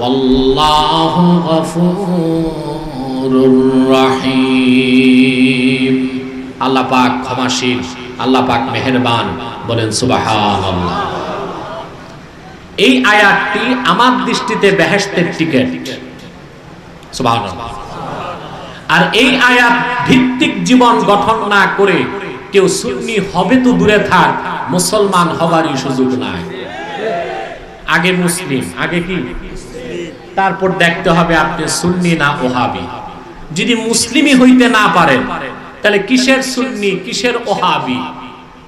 ওয়াল্লাহু গফুরুর রহিম। আল্লাহ পাক ক্ষমাশীল, আল্লাহ পাক মেহেরবান। বলেন সুবহানাল্লাহ। এই আয়াতটি আমার দৃষ্টিতে বেহেশতের টিকিট। সুবহানাল্লাহ। আর এই আয়াত ভিত্তিক জীবন গঠন না করে কেউ সুন্নি হবে তো দূরে থাক, মুসলমান হবারই সুযোগ নাই। আগে মুসলিম, আগে কি, তারপর দেখতে হবে আপনি সুন্নি না ওহাবি। যদি মুসলিমই হইতে না পারেন তাহলে কিসের সুন্নি, কিসের ওহাবি?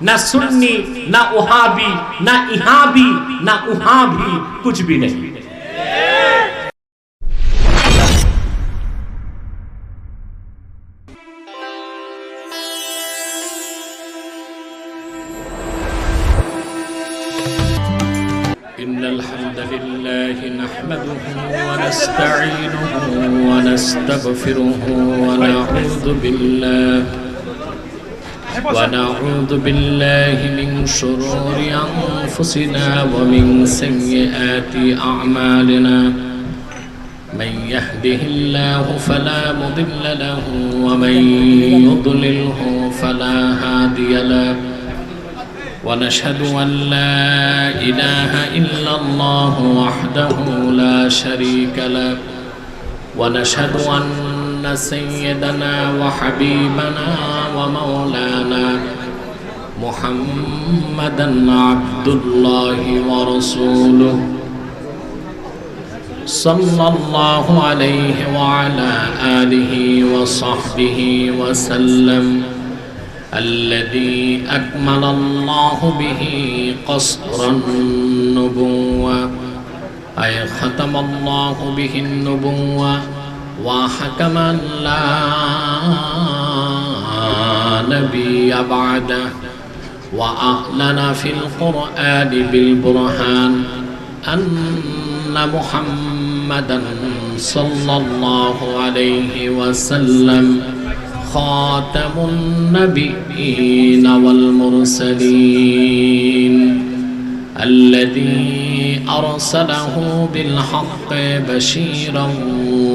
না সুন্নি, না ওহাবি, না ইহাবি, না উহাবি, কুছ ভি নেই। إن الحمد لله نحمده ونستعينه ونستغفره ونعوذ بالله من شرور أنفسنا ومن سيئات أعمالنا. من يهده الله فلا مضل له ومن يضلله فلا هادي له. ونشهد أن لا إله إلا الله وحده لا شريك له. ونشهد أن سيدنا وحبيبنا ومولانا محمدا عبد الله ورسوله صلى الله عليه وعلى آله وصحبه وسلم، الذي أكمل الله به قصر النبوة، أي ختم الله به النبوة وحكم لا نبي بعده، وأعلن في القرآن بالبرهان أن محمدا صلى الله عليه وسلم خاتم النبيين والمرسلين، الذي أرسله بالحق بشيرا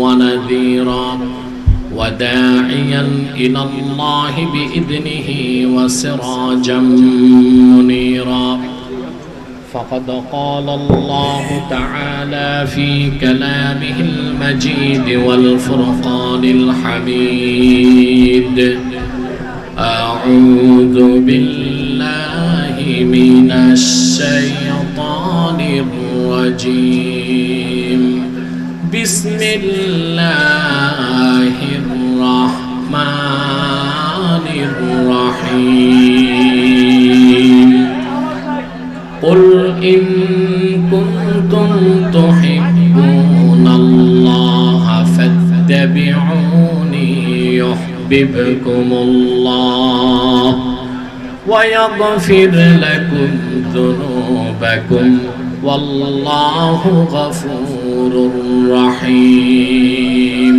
ونذيرا وداعيا إلى الله بإذنه وسراجا منيرا. فقد قال الله تعالى في كلامه المجيد والفرقان الحميد: أعوذ بالله من الشيطان الرجيم. بسم الله الرحمن الرحيم. قل إن كنتم تحبون الله فاتبعوني يحببكم الله ويغفر لكم ذنوبكم والله غفور رحيم.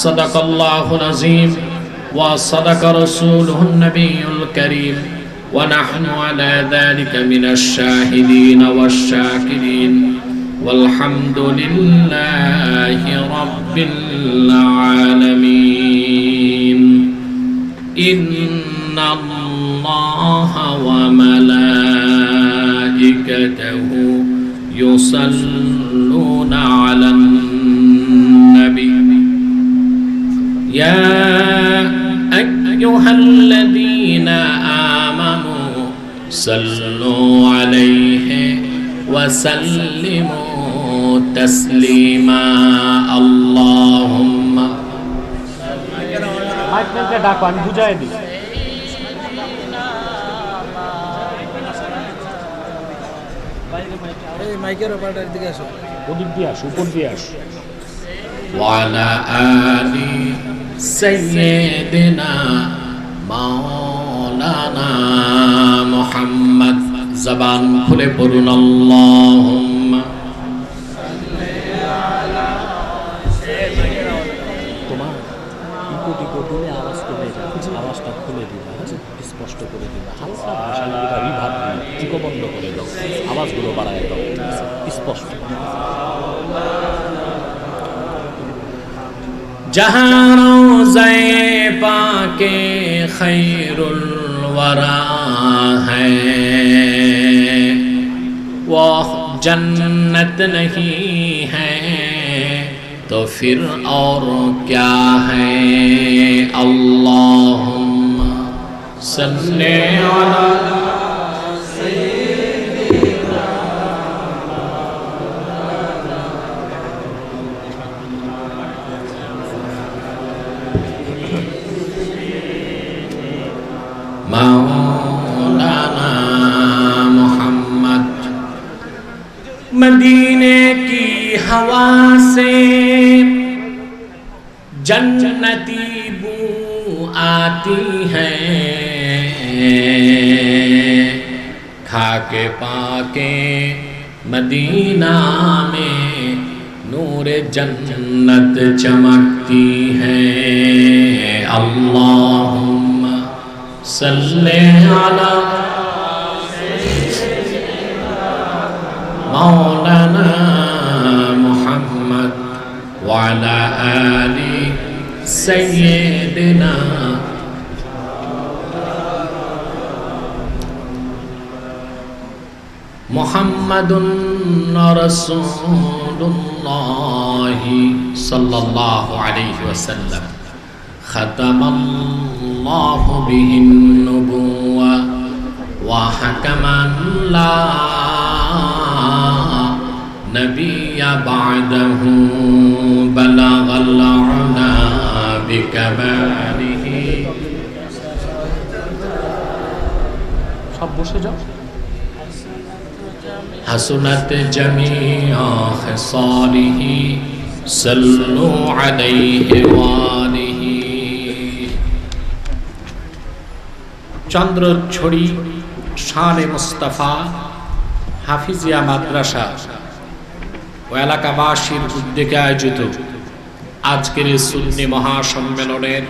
صدق الله العظيم وصدق رسوله النبي الكريم، ونحن على ذلك من الشاهدين والشاكرين، والحمد لله رب العالمين. إن الله وملائكته يصلون على النبي يا أيها الذين آمنوا صلوا عليه وسلموا تسليما. اللهم وعلى آل سيدنا مولانا محمد. زبان کھلے پڑھن اللہم صلی علی سیدنا তুমি আওয়াজ কমে যাচ্ছে, আওয়াজটা খুলে দিবা, স্পষ্ট করে দিবা, হালকা ভাষা দিবা, রিভাব দিবা, চিকো বন্ধ করে দাও, আওয়াজগুলো বাড়ায় দাও, স্পষ্ট। जहाँ रोज़े पाके खैरुल वरा है वो जन्नत नहीं है तो फिर और क्या है। अल्लाहुम्मा सल्ली अला मौलाना मोहम्मद। मदीने की हवा से जन्नती बू आती है, खाके पाके मदीना में नूर जन्नत चमकती है। अल्लाहुम्मा सल्ले अला मौलाना मुहम्मद व अला आलि सय्यिदिना। मुहम्मदुन रसूलुल्लाहि सल्लल्लाहु अलैहि वसल्लम ख़तमल्लाहु बिहिन नुबुव्वा व हकमन ला नबिय्य बअदहु बलगल उला बिकमालिहि। सब बसे जाओ। हसनत जमीअ ख़िसालिहि सल्लु अलैहि वालिहि। चंद्रछड़ी शाने मुस्तफा हाफिजिया माद्रासा ও এলাকাবাসীর উদ্যোগে আয়োজিত আজকের এই সুন্নি মহাসম্মেলনের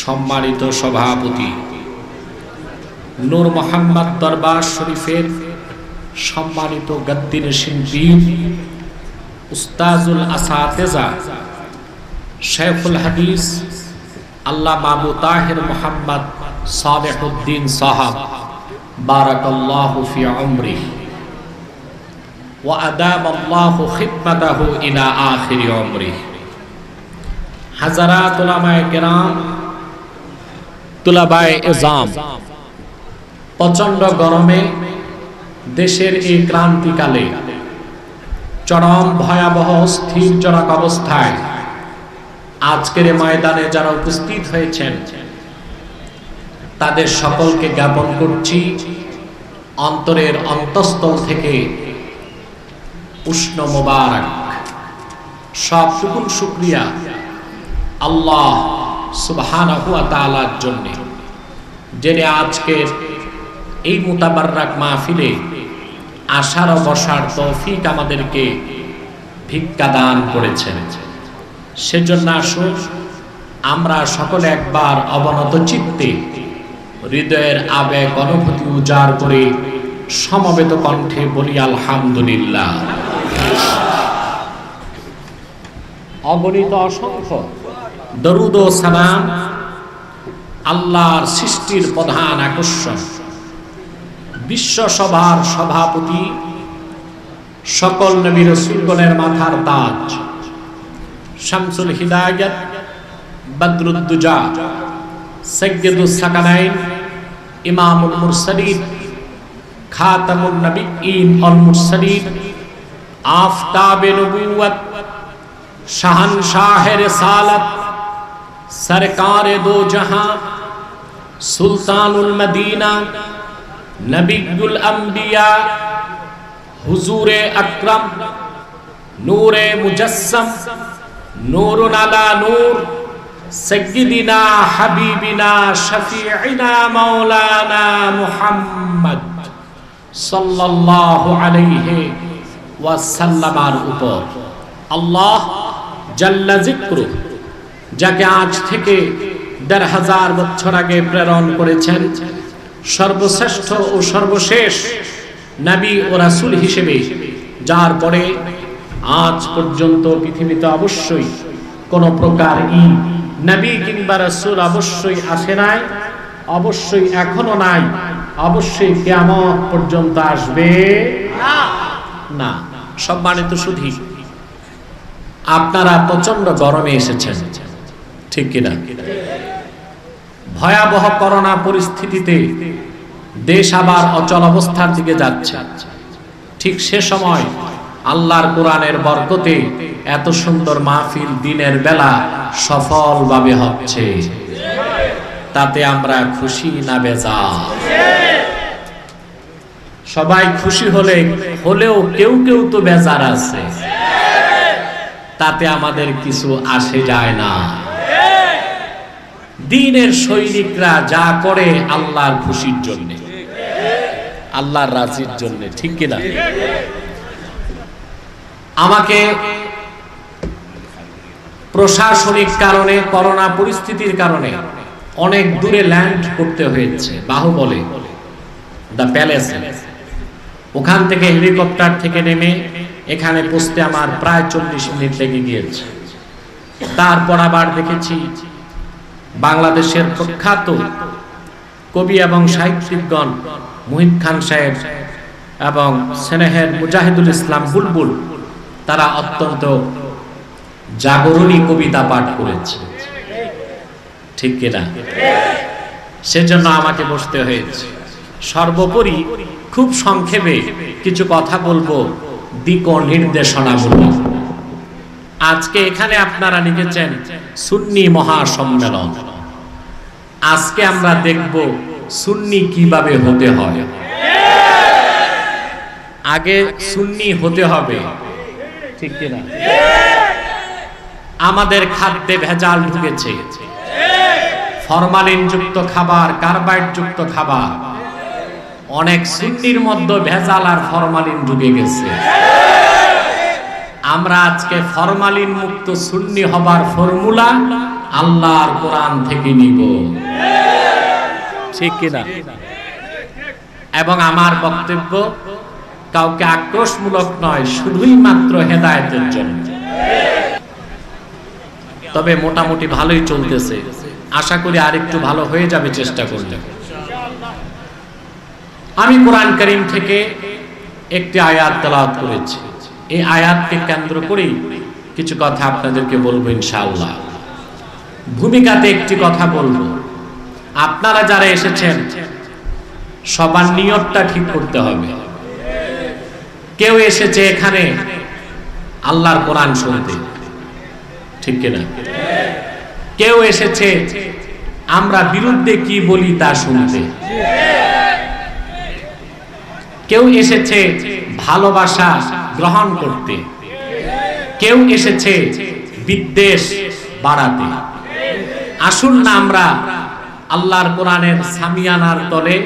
সম্মানিত সভাপতি নূর মোহাম্মদ দরবার শরীফের সম্মানিত গদ্দিনশীন পীর উস্তাজুল আসাতেজা শেখুল হাদিস আল্লামা আবু তাহের মোহাম্মদ সালেহুদ্দিন সাহাব বারাকাল্লাহু ফি উমরিহি ওয়া আদামাল্লাহু খিদমাতাহু ইলা আখিরি উমরিহি। হাজারাত উলামায়ে কেরাম, তুলাবায়ে ইজাম, প্রচন্ড গরমে দেশের এই ক্রান্তিকালে চরম ভয়াবহ স্থিরজনক অবস্থায় আজকের ময়দানে যারা উপস্থিত হয়েছেন তাদের সকলকে জ্ঞাপন করছি অন্তরের অন্তঃস্থল থেকে উষ্ণ মোবারক। সবটুকু শুকরিয়া আল্লাহ সুবহানাহু ওয়া তাআলার জন্য, যিনি আজকের এই মুতাবাররাক মাহফিলে আসার ও বসার তৌফিক আমাদেরকে ভিক্ষা দান করেছেন। সেজন্য আসুন আমরা সকলে একবার অবনত চিত্তে হৃদয়ের আবেগ অনুভূতি উজাড় করে সমবেত কণ্ঠে বলি আলহামদুলিল্লাহ। অগণিত অসংখ্য দরুদ ও সালাম আল্লাহর সৃষ্টির প্রধান আকর্ষণ, বিশ্ব সভার সভাপতি, সকল নবী রাসূলগণের মাথার তাজ, শামসুল হিদায়াত, বদরুদ্দুজা, সাইয়্যিদুস সাকালাইন, ইমামুল মুরসালিন, খাতামুন নবিয়্যিন ওয়াল মুরসালিন, আফতাবে নবুওয়াত, শাহনশাহে রিসালাত, সরকারে দো জাহাं, সুলতানুল মদিনা, নবিয়ুল আম্বিয়া, হুজুরে আকরাম, নূরে মুজাসসাম, নূরুন আলা নূর, সাইয়্যিদিনা হাবিবিনা শফিঈনা মাওলানা মুহাম্মদ সাল্লাল্লাহু আলাইহি ওয়াসাল্লামের উপর আল্লাহ জাল্লা যিকরু যাকে আজ থেকে ১,৫০০ বছর আগে প্রেরণ করেছেন সর্বশ্রেষ্ঠ ও সর্বশেষ নবী ও রাসূল হিসেবে, যার পরে আজ পর্যন্ত পৃথিবীতে অবশ্যই কোন প্রকার নবী কিংবা রাসূল অবশ্যই আসে নাই, অবশ্যই এখনো নাই, অবশ্যই কিয়ামত পর্যন্ত আসবে না। সম্মানিত সুধী, আপনারা প্রচন্ড গরমে এসেছেন, ঠিক কিনা? ভয়াবহ করোনা পরিস্থিতিতে দেশ আবার অচল অবস্থার দিকে যাচ্ছে। ঠিক সে সময় আল্লাহর কোরআনের বরকতে এত সুন্দর মাহফিল দিনের বেলা সফলভাবে হচ্ছে, তাতে আমরা খুশি না বেজার? সবাই খুশি হলেও কেউ কেউ তো বেজার আছে, তাতে আমাদের কিছু আসে যায় না। দ্বীনের সৈনিকরা যা করে আল্লাহর খুশির জন্য, আল্লাহর রাজির জন্য, ঠিক কিনা? আমাকে প্রশাসনিক কারণে, করোনা পরিস্থিতির কারণে অনেক দূরে ল্যান্ড করতে হয়েছে, বাহুবলে দ্য প্যালেস। ওখান থেকে হেলিকপ্টার থেকে নেমে এখানে পৌঁছতে আমার প্রায় 40 মিনিট লেগে গিয়েছে। তারপর আবার দেখেছি বাংলাদেশের প্রখ্যাত কবি এবং সাহিত্যিকগণ মুহিব খান সাহেব এবং স্নেহের মুজাহিদুল ইসলাম বুলবুল, তারা অত্যন্ত জাগরণী কবিতা পাঠ করেছে, ঠিক কিনা? সেজন্য আমাকে বসতে হয়েছে। সর্বোপরি খুব সংক্ষেপে কিছু কথা বলবো, দিক নির্দেশনামূলক। আজকে এখানে আপনারা লিখেছেন সুন্নি মহাসম্মেলন। আজকে আমরা দেখব সুন্নি কিভাবে হতে হয়। আগে সুন্নি হতে হবে, ঠিক কিনা? আমাদের খাদ্যে ভেজাল ঢুকেছে, ফরমালিন যুক্ত খাবার, কার্বাইড যুক্ত খাবার। অনেক সুন্নির মধ্যে ভেজাল আর ফরমালিন ঢুকে গেছে। আমরা আজকে ফরমালিন মুক্ত সুন্নি হবার ফর্মুলা আল্লাহর কোরআন থেকে নিব, ঠিক কিনা? এবং আমার বক্তব্য কাউকে আক্রোশমূলক নয়, শুধুই মাত্র হেদায়েতের জন্য। তবে মোটামুটি ভালোই চলতেছে, আশা করি আরেকটু ভালো হয়ে যাবে চেষ্টা করলে। আমি কোরআন কারীম থেকে একটি আয়াত তেলাওয়াত করেছি। এই আয়াতকে কেন্দ্র করেই কিছু কথা আপনাদেরকে বলবো ইনশাআল্লাহ। ভূমিকাতে একটি কথা বলবো, আপনারা যারা এসেছেন সবার নিয়তটা ঠিক করতে হবে। কেউ এসেছে এখানে আল্লাহর কোরআন শুনতে, ঠিক কিনা? কেউ এসেছে আমরা বিরুদ্ধে কি বলি তা শুনতে, কেউ এসেছে ভালোবাসা গ্রহণ করতে, কেউ এসেছে বিদ্বেষ বাড়াতে। আসুন না আমরা আল্লাহর কোরআনের সামিয়ানার তলে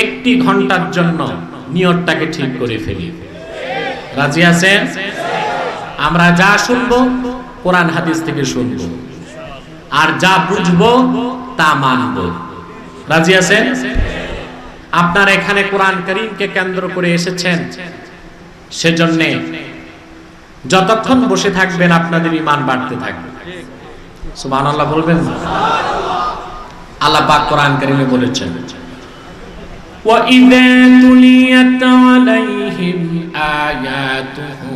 একটি ঘন্টার জন্য নিয়তটাকে ঠিক করে ফেলি। রাজি আছেন? আমরা যা শুনবো কোরআন হাদিস থেকে শুনবো, আর যা বুঝবো তা মানবো। রাজি আছেন? আপনারা এখানে কোরআন কারীমকে কেন্দ্র করে এসেছেন, সেজন্য যতক্ষণ বসে থাকবেন আপনাদের ঈমান বাড়তে থাকবে। সুবহানাল্লাহ বলবেন? আল্লাহ পাক কোরআন কারীমে বলেছেন, ওয়া ইযা তুলিয়াত আলাইহিম আয়াতুহু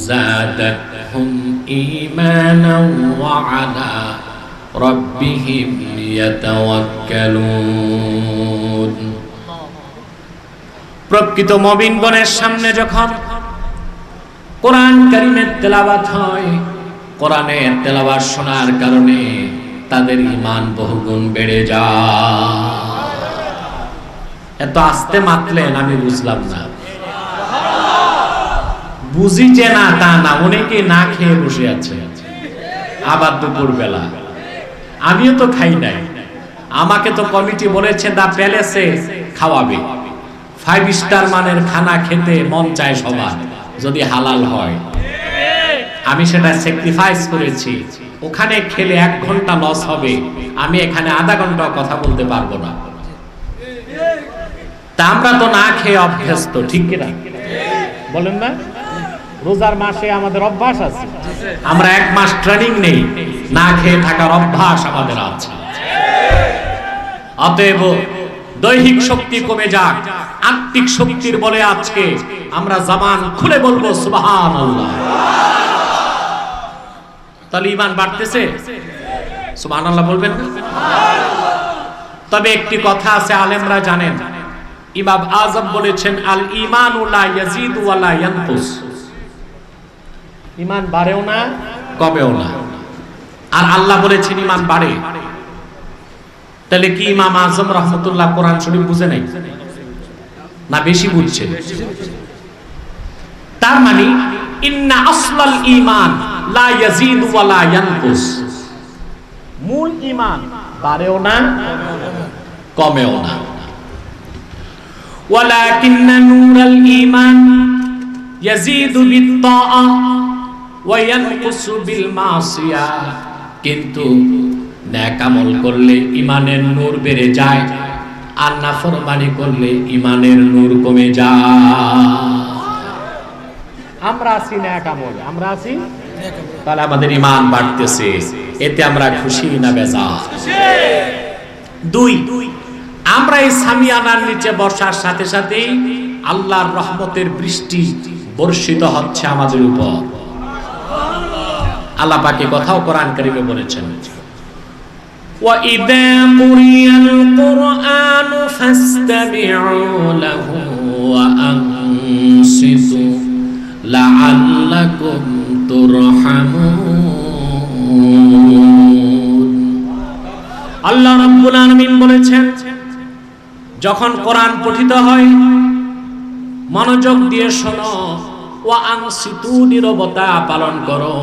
যাদাতহুম ঈমানান ওয়া আলা রাব্বিহিম ইয়াতাওয়াক্কালুন। প্রকৃত মুমিনগণের সামনে যখন কোরআন কারীমের তেলাওয়াত হয়, কোরআনের তেলাওয়াত শোনার কারণে তাদের ঈমান বহুগুণ বেড়ে যায়। এত আস্তে মাতলেন আমি বুঝলাম না। বুঝি যে না তা না, অনেকে না খেয়ে বসে আছে, আবার দুপুর বেলা। আমিও তো খাই নাই, আমাকে তো কমিটি বলেছে দা প্যালেসে খাওয়াবে। 5 স্টার মানের খানা খেতে মন চায় সবার, যদি হালাল হয়। আমি সেটা স্যাক্রিফাইস করেছি, ওখানে খেলে 1 ঘন্টা লস হবে, আমি এখানে আধা ঘন্টা কথা বলতে পারবো না। তা আমরা তো না খেয়ে অভ্যস্ত, ঠিক কিনা বলেন না? রোজার মাসে আমাদের অভ্যাস আছে, আমরা 1 মাস ট্রেনিং নেই, না খেয়ে থাকার অভ্যাস আমাদের আছে। অতএব দৈহিক শক্তি কমে যাক, আত্মিক শক্তির বলে আজকে আমরা জবান খুলে বলবো সুবহানাল্লাহ। তাহলে ঈমান বাড়তেছে, সুবহানাল্লাহ বলবেন না? তবে একটি কথা আছে, আলেমরা জানেন, ইমাম আযম বলেছেন, আল ঈমানু লা ইয়াজিদু ওয়া লা ইয়ানকুস। ঈমান বাড়েও না কমেও না। আর আল্লাহ বলেছেন ঈমান বাড়ে। তাহলে কি ইমাম আযম রাহমাতুল্লাহ কোরআন শরীফ বুঝে নাই না বেশি বুঝছে? তার মানে ইন্না আসলাল ঈমান লা ইয়াজিদু ওয়া লা ইয়ানকুস, মূল ঈমান বাড়েও না কমেও না। ওয়ালাকিন্না নূরাল ঈমান ইয়াজিদু বিত-তাআ ওয়া ইয়ানকুসু বিল মাসিয়াহ, কিন্তু নেক আমল করলে ঈমানের নূর বেড়ে যায়, আর নাফরমানি করলে ঈমানের নূর কমে যায়। আমরা আছি নেক আমলে, আমরা আছি, তাহলে আমাদের ঈমান বাড়তেছে, এতে আমরা খুশি না বেজার? 2, আমরা এই সামিয়ানার নিচে বসার সাথে সাথে আল্লাহর রহমতের বৃষ্টি বর্ষিত হচ্ছে আমাদের উপর। আল্লাহ পাক এই কথাও কোরআন কারীমে বলেছেন, وَإِذَا قُرِئَ الْقُرْآنُ فَاسْتَمِعُوا لَهُ وَأَنصِتُوا لَعَلَّكُمْ تُرْحَمُونَ। আল্লাহ রাব্বুল আলামিন বলেছেন, যখন কোরআন পঠিত হয় মনোযোগ দিয়ে শোনো, ওয়া আনসিতু, নীরবতা পালন করো,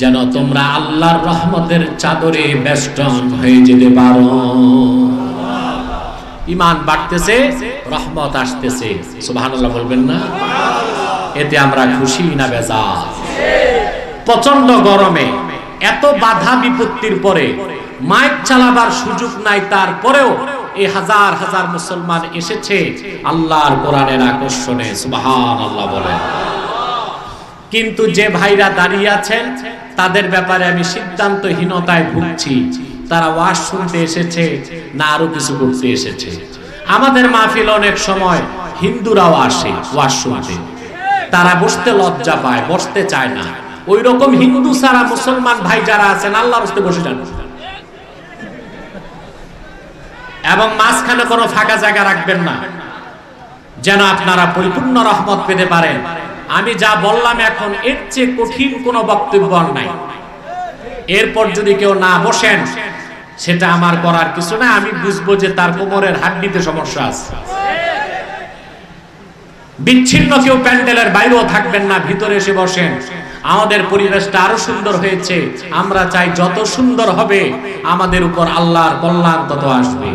যেন তোমরা আল্লাহর রহমতের চাদরে বেষ্টন হয়ে যেতে পারো। ঈমান বাড়তেছে, রহমত আসতেছে, সুবহানাল্লাহ বলবেন না? এতে আমরা খুশি না বেজার? প্রচন্ড গরমে এত বাধা বিপত্তির পরে মাইক চালাবার সুযোগ নাই, তারপরেও এই হাজার হাজার মুসলমান এসেছে আল্লাহর কোরআনের আকর্ষণে, সুবহানাল্লাহ বলেন। কিন্তু যে ভাইরা দাঁড়িয়ে আছেন তাদের ব্যাপারে আমি সিদ্ধান্তহীনতায় ভুগছি। তারা ওয়াজ শুনতে এসেছে না আরো কিছু করতে এসেছে? আমাদের মাহফিল অনেক সময় হিন্দুরাও আসে ওয়াজ শুনতে, তারা বসতে লজ্জা পায়, বসতে চায় না। ওই রকম হিন্দু ছাড়া মুসলমান ভাই যারা আছেন আল্লাহর রাস্তায় বসে যান, এবং মাঝখানে কোনো ফাঁকা জায়গা রাখবেন না, যেন আপনারা পরিপূর্ণ রহমত পেতে পারেন। আমি যা বললাম এখন এর চেয়ে কঠিন কোনো বক্তব্য নাই। এরপর যদি কেউ না বসেন সেটা আমার করার কিছু না, আমি বুঝবো যে তার কোমরের হাড্ডিতে সমস্যা আছে। বিচ্ছিন্ন কেউ প্যান্ডেলের বাইরেও থাকবেন না, ভিতরে এসে বসেন। আমাদের পরিবেশটা আরো সুন্দর হয়েছে, আমরা চাই যত সুন্দর হবে আমাদের উপর আল্লাহর কল্যাণ তত আসবে।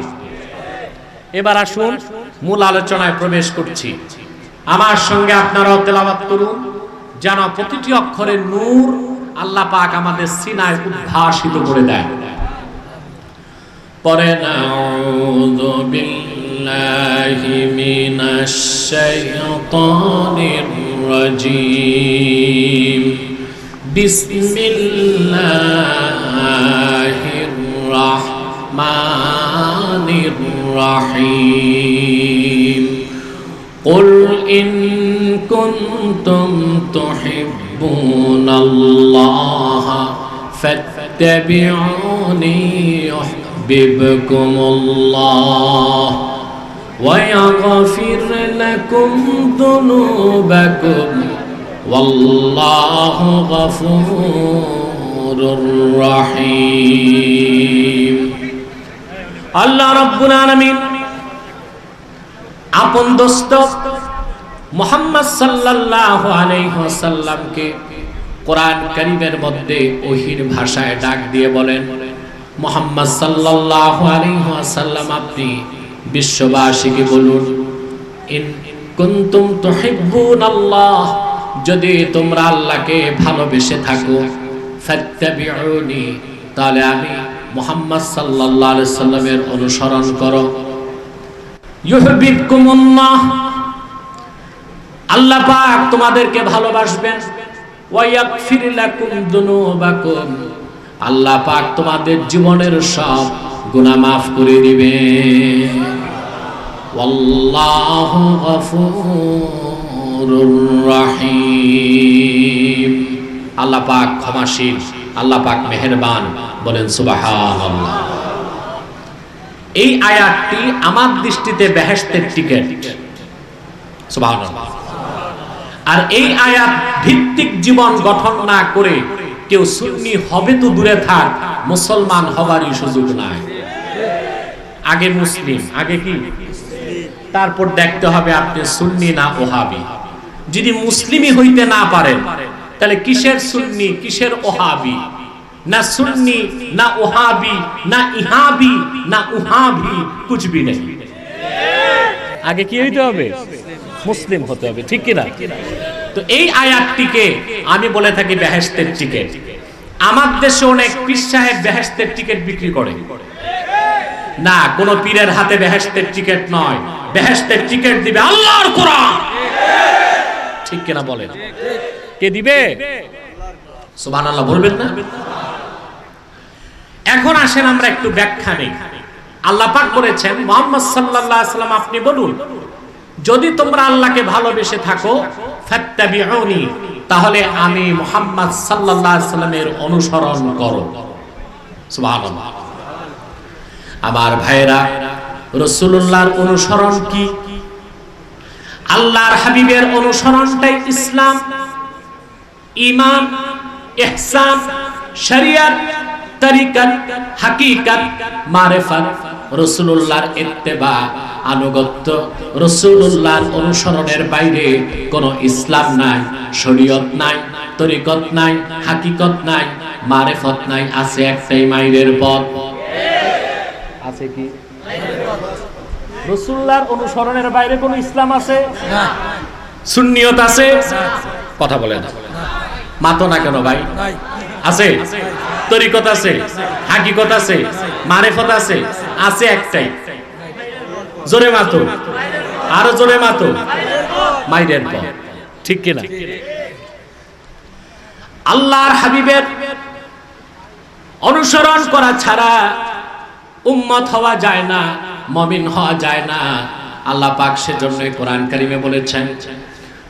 এবার আসুন মূল আলোচনায় প্রবেশ করছি। আমার সঙ্গে আপনারাও তেলাওয়াত করুন, যেন প্রতিটি অক্ষরে নূর আল্লাহ পাক আমাদের সিনায় উদ্ভাসিত করে দেয়। পড়েন আউযু বিল্লাহি মিনাশ শাইতানির রাজীম, বিসমিল্লাহির রাহমানির রাহিম। قل إن كنتم تحبون الله فاتبعوني يحببكم الله ويغفر لكم ذنوبكم والله غفور رحيم। আল্লাহ রাব্বুল আলামিন আপন দোস্ত মুহাম্মদ সাল্লাল্লাহু আলাইহি ওয়াসাল্লামকে কোরআন কারীমের মধ্যে ওহীর ভাষায় ডাক দিয়ে বলেন, মুহাম্মদ সাল্লাল্লাহু আলাইহি ওয়াসাল্লাম আপনি বিশ্ববাসীকে বলুন, ইন কুনতুম তুহিব্বুনাল্লাহ, যদি তোমরা আল্লাহকে ভালোবেসে থাকো, ফাত্তাবিউনি, তাহলে আমি মুহাম্মদ সাল্লাল্লাহু আলাইহি সাল্লামের অনুসরণ করো। ইউহিব্বুকুমুল্লাহ, আল্লাহ পাক তোমাদেরকে ভালোবাসবেন। ওয়া ইয়াগফির লাকুম যুনুবাকুম, আল্লাহ পাক তোমাদের জীবনের সব গুনাহ মাফ করে দিবেন। ওয়াল্লাহু গফুরুর রহিম, আল্লাহ পাক ক্ষমাশীল, আল্লাহ পাক মেহেরবান। বলেন সুবহানাল্লাহ। এই আয়াতটি আমার দৃষ্টিতে বেহেশতের টিকিট। সুবহানাল্লাহ। আর এই আয়াত ভিত্তিক জীবন গঠন না করে কেউ সুন্নি হবে তো দূরে থাক, মুসলমান হবারই সুযোগ নাই। আগে মুসলিম, আগে কি, তারপর দেখতে হবে আপনি সুন্নি না ওহাবি। যদি মুসলিমই হইতে না পারেন তাহলে কিসের সুন্নি, কিসের ওহাবি? না সুন্নি, না ওহাবি, না ইহাবি, না উহাবি, কুছ ভি নেই। আগে কি হইতে হবে? মুসলিম হতে হবে, ঠিক কি না? তো এই আয়াতটিকে আমি বলে থাকি বেহেশতের টিকিট। আমার দেশে অনেক পীর সাহেব বেহেশতের টিকিট বিক্রি করে। না, কোন পীরের হাতে বেহেশতের টিকিট নয়। বেহেশতের টিকিট দিবে আল্লাহর কোরআন। ঠিক কিনা বলেন? কে দিবে? সুবহানাল্লাহ বলবেন না? এখন আসেন আমরা একটু ব্যাখ্যা নেই। আল্লাহ পাক বলেছেন মুহাম্মদ সাল্লাল্লাহু আলাইহি ওয়াসাল্লাম আপনি বলুন, যদি তোমরা আল্লাহকে ভালোবেসে থাকো ফাত্তাবিউনি, তাহলে আমি মুহাম্মদ সাল্লাল্লাহু আলাইহি ওয়াসাল্লামের অনুসরণ করো। সুবহানাল্লাহ। আমার ভাইরা, রাসূলুল্লাহর অনুসরণ কি? আল্লাহর হাবিবের অনুসরণটাই ইসলাম, ঈমান, ইহসান, শরিয়ত, তরিকত, হাকিকত, মারিফত। রাসূলুল্লাহর ইত্তেবা, আনুগত্য। রাসূলুল্লাহর অনুসরণের বাইরে কোনো ইসলাম নাই, শরীয়ত নাই, তরিকত নাই, হাকিকত নাই, মারিফত নাই। আছে একটাই মাইরের পথ। আছে কি? রাসূলুল্লাহর অনুসরণের বাইরে কোনো ইসলাম আছে না? সুন্নিয়ত আছে? কথা বলেন না, মাতো না কেন ভাই? আছে। তরিকত আছে, হাকিকত আছে, মারিফত আছে। আছে একটাই। জোরে মাতো, আরো জোরে মাতো, মাইরের পথ। ঠিক কি না? আল্লাহর হাবিবের অনুসরণ করা ছাড়া উম্মত হওয়া যায় না, মুমিন হওয়া যায় না। আল্লাহ পাক সেজন্যই কোরআন কারিমে বলেছেন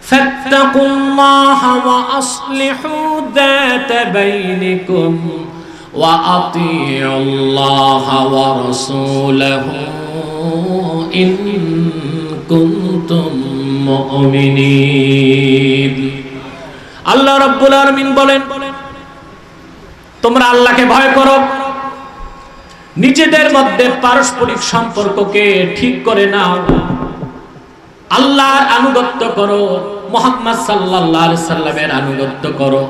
ফাত্তাকুল্লাহা ওয়া আসলিহু যাতা বাইনিকুম ওয়া আতিউল্লাহা ওয়া রাসূলাহু ইন কুনতুম মুমিনিন। আল্লাহ রাব্বুল আলামিন বলেন, তোমরা আল্লাহকে ভয় করো, নিজেদের মধ্যে পারস্পরিক সম্পর্ককে ঠিক করে নাও, আল্লাহর আনুগত্য করো, মুহাম্মদ সাল্লাল্লাহু আলাইহি সাল্লামের আনুগত্য করো,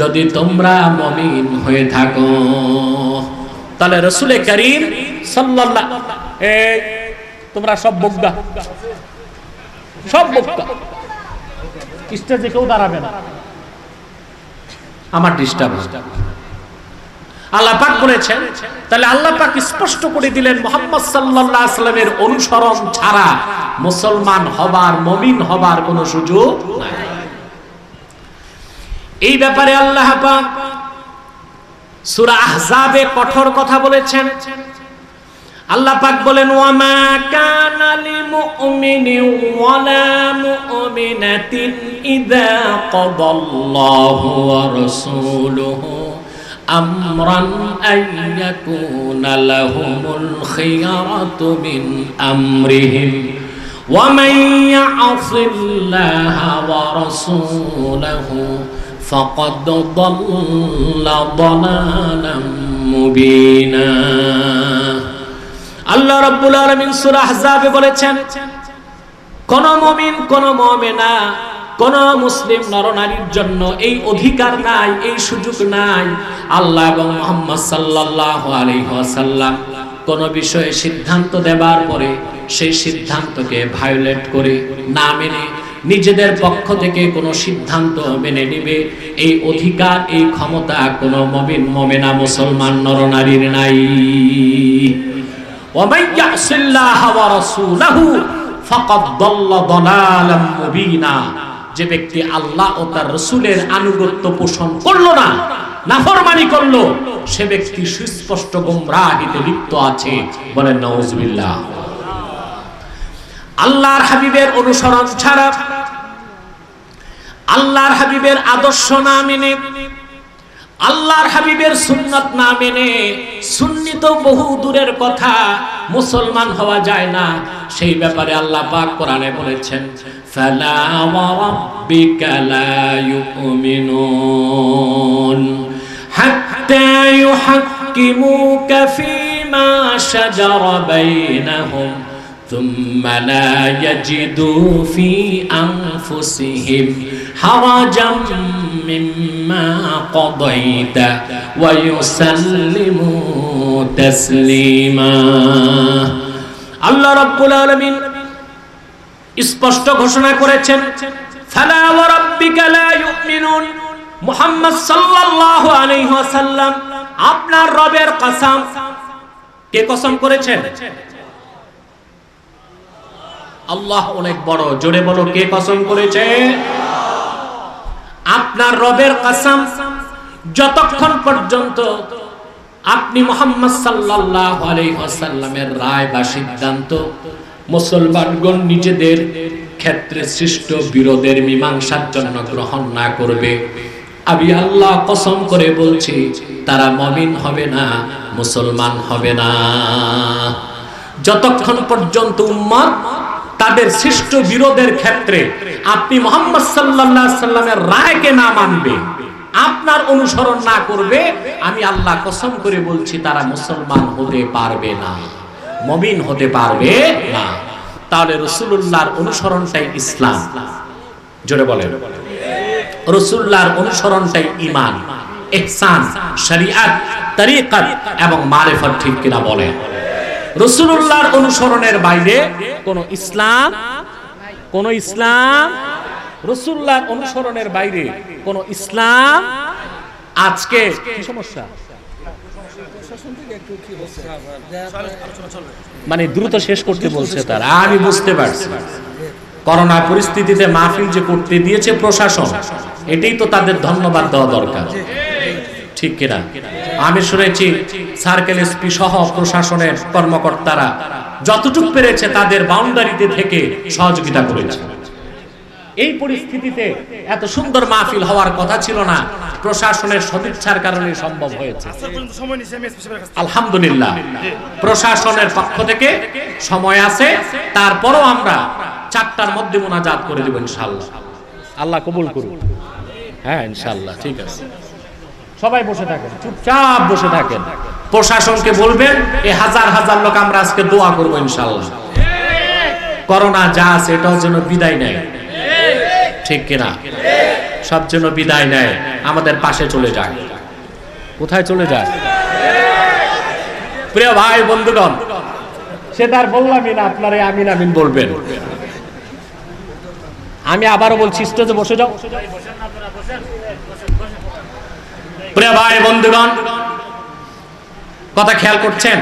যদি তোমরা মুমিন হয়ে থাকো। তাহলে রাসূল কারীম সাল্লাল্লাহু, এই তোমরা সব বক্তা, সব বক্তা, স্টেজে কেউ দাঁড়াবে না। আমার ডিস্টার্ব হচ্ছে। আল্লাহ পাক বলেছেন, তাহলে আল্লাহ পাক স্পষ্ট করে দিলেন মুহাম্মদ সাল্লাল্লাহু আলাইহি ওয়াসাল্লামের অনুসরণ ছাড়া মুসলমান হবার, মুমিন হবার কোনো সুযোগ নাই। এই ব্যাপারে আল্লাহ পাক সূরা আহজাবে কঠোর কথা বলেছেন। আল্লাহ পাক বলেন, ওয়া মা কানা লিমুমিনিন ওয়ালা মুমিনাতিন ইযা কাদাল্লাহু ওয়া রাসূলুহু আমরান আইয়াকুনা লাহুমুল খিয়ারাতু মিন আমরিহিম ওয়া মান ইয়াসিল্লাহা ওয়া রাসূলাহু ফাকাদ দাল্লা দালালাম মুবিনা। আল্লাহ রাব্বুল আলামিন সূরা আহজাবে বলেছেন, কোন মুমিন, কোন মুমিনা, কোন মুসলিম নরনারীর জন্য এই অধিকার নাই, এই সুযোগ নাই। আল্লাহ এবং মুহাম্মদ সাল্লাল্লাহু আলাইহি ওয়াসাল্লাম কোন বিষয়ে সিদ্ধান্ত দেবার পরে সেই সিদ্ধান্তকে ভায়োলেট করে, না মেনে নিজেদের পক্ষ থেকে কোনো সিদ্ধান্ত মেনে নেবে এই অধিকার, এই ক্ষমতা কোনো মুমিন মুমিনা মুসলমান নরনারীর নাই। ওয়া মান ইয়াসিল্লাহা ওয়া রাসূলাহু ফাকাদ দাল্লা দালালাম মুবিনা। যে ব্যক্তি আল্লাহ ও তার রাসূলের আনুগত্য পোষণ করলো না, নাফরমানি করলো, সে ব্যক্তি সুস্পষ্ট গোমরাহিতে লিপ্ত আছে। বলেন নাউজুবিল্লাহ। আল্লাহর হাবিবের অনুসরণ ছাড়া, আল্লাহর হাবিবের আদর্শ না মেনে, আল্লাহর হাবিবের সুন্নাত না মেনে, সুন্নি তো বহু দূরের কথা, মুসলমান হওয়া যায় না। সেই ব্যাপারে আল্লাহ পাক কোরআনে বলেছেন, ফালা ওয়া রাব্বিকা লা ইউমিনুন হাত্তা ইউহাক্কিমুকা ফীমা শাজারা বাইনাহুম ثم لا يجدوا في أنفسهم حرجا مما قضيت ويسلموا تسليما। আল্লাহ রাব্বুল আলামিন স্পষ্ট ঘোষণা করেছেন, ফালা ওয়া রাব্বিকা লা ইউমিনুন। মুহাম্মদ সাল্লাল্লাহু আলাইহি ওয়াসাল্লাম আপনার রবের কসম। কে কসম করেছেন? আল্লাহ অনেক বড়, জোরে বলো কে কসম করেছে? আপনার রবের কসম। যতক্ষণ পর্যন্ত আপনি মুহাম্মদ সাল্লাল্লাহু আলাইহি ওয়াসাল্লামের রায় বা সিদ্ধান্ত মুসলমানগণ নিজেদের ক্ষেত্রে সৃষ্ট বিরোধের মীমাংসার জন্য গ্রহণ না করবে, আমি আল্লাহ কসম করে বলছি তারা মুমিন হবে না, মুসলমান হবে না। যতক্ষণ পর্যন্ত উম্মত তাদের সৃষ্ট বিরোধের ক্ষেত্রে আপনি মুহাম্মদ সাল্লাল্লাহু আলাইহি সাল্লামের রায়কে না মানবে, আপনার অনুসরণ না করবে, আমি আল্লাহ কসম করে বলছি তারা মুসলমান হতে পারবে না, মুমিন হতে পারবে না। তাহলে রাসূলুল্লাহর অনুসরণটাই ইসলাম। জোরে বলেন, রাসূলুল্লাহর অনুসরণটাই ঈমান, ইহসান, শরীয়ত, তরিকত এবং মারিফত। ঠিক কিনা বলেন? রাসূলুল্লাহর অনুসরণের বাইরে কোন ইসলাম, কোন ইসলাম, রাসূলুল্লাহর অনুসরণের বাইরে কোন ইসলাম। আজকে কি সমস্যা? মানে দ্রুত শেষ করতে বলছে তারা, আমি বুঝতে পারছি। করোনা পরিস্থিতিতে মাহফিল যে করতে দিয়েছে প্রশাসন, এটাই তো তাদের ধন্যবাদ দেওয়া দরকার। ঠিক কিনা? আমি শুনেছি সার্কেল এসপি সহ প্রশাসনের কর্মকর্তারা যতটুকু পেরেছে তাদের বাউন্ডারিতে থেকে সহযোগিতা করেছে। এই পরিস্থিতিতে এত সুন্দর মাহফিল হওয়ার কথা ছিল না, প্রশাসনের সদিচ্ছার কারণে সম্ভব হয়েছে। আলহামদুলিল্লাহ, প্রশাসনের পক্ষ থেকে সময় আছে, তারপরও আমরা 4টার মধ্যে মুনাজাত করে দেব ইনশাআল্লাহ। আল্লাহ কবুল করুন। হ্যাঁ ইনশাআল্লাহ, ঠিক আছে। সবাই বসে থাকেন, চুপচাপ বসে থাকেন। প্রশাসনকে বলবেন এই হাজার হাজার লোক আমরা আজকে দোয়া করব ইনশাআল্লাহ, করোনা যা আছে এটাও যেন বিদায় নেয়। ঠিক কিনা? সব যেন বিদায় নেয়, আমাদের পাশে চলে যায়। কোথায় চলে যায়? প্রিয় ভাই বন্ধুগণ, সেটা আর বললামই না, আপনারা আমিন আমিন বলবেন। আমি আবারও বলছি, স্টেজে বসে যাও। প্রিয় ভাই বন্ধুগণ, কথা খেয়াল করছেন?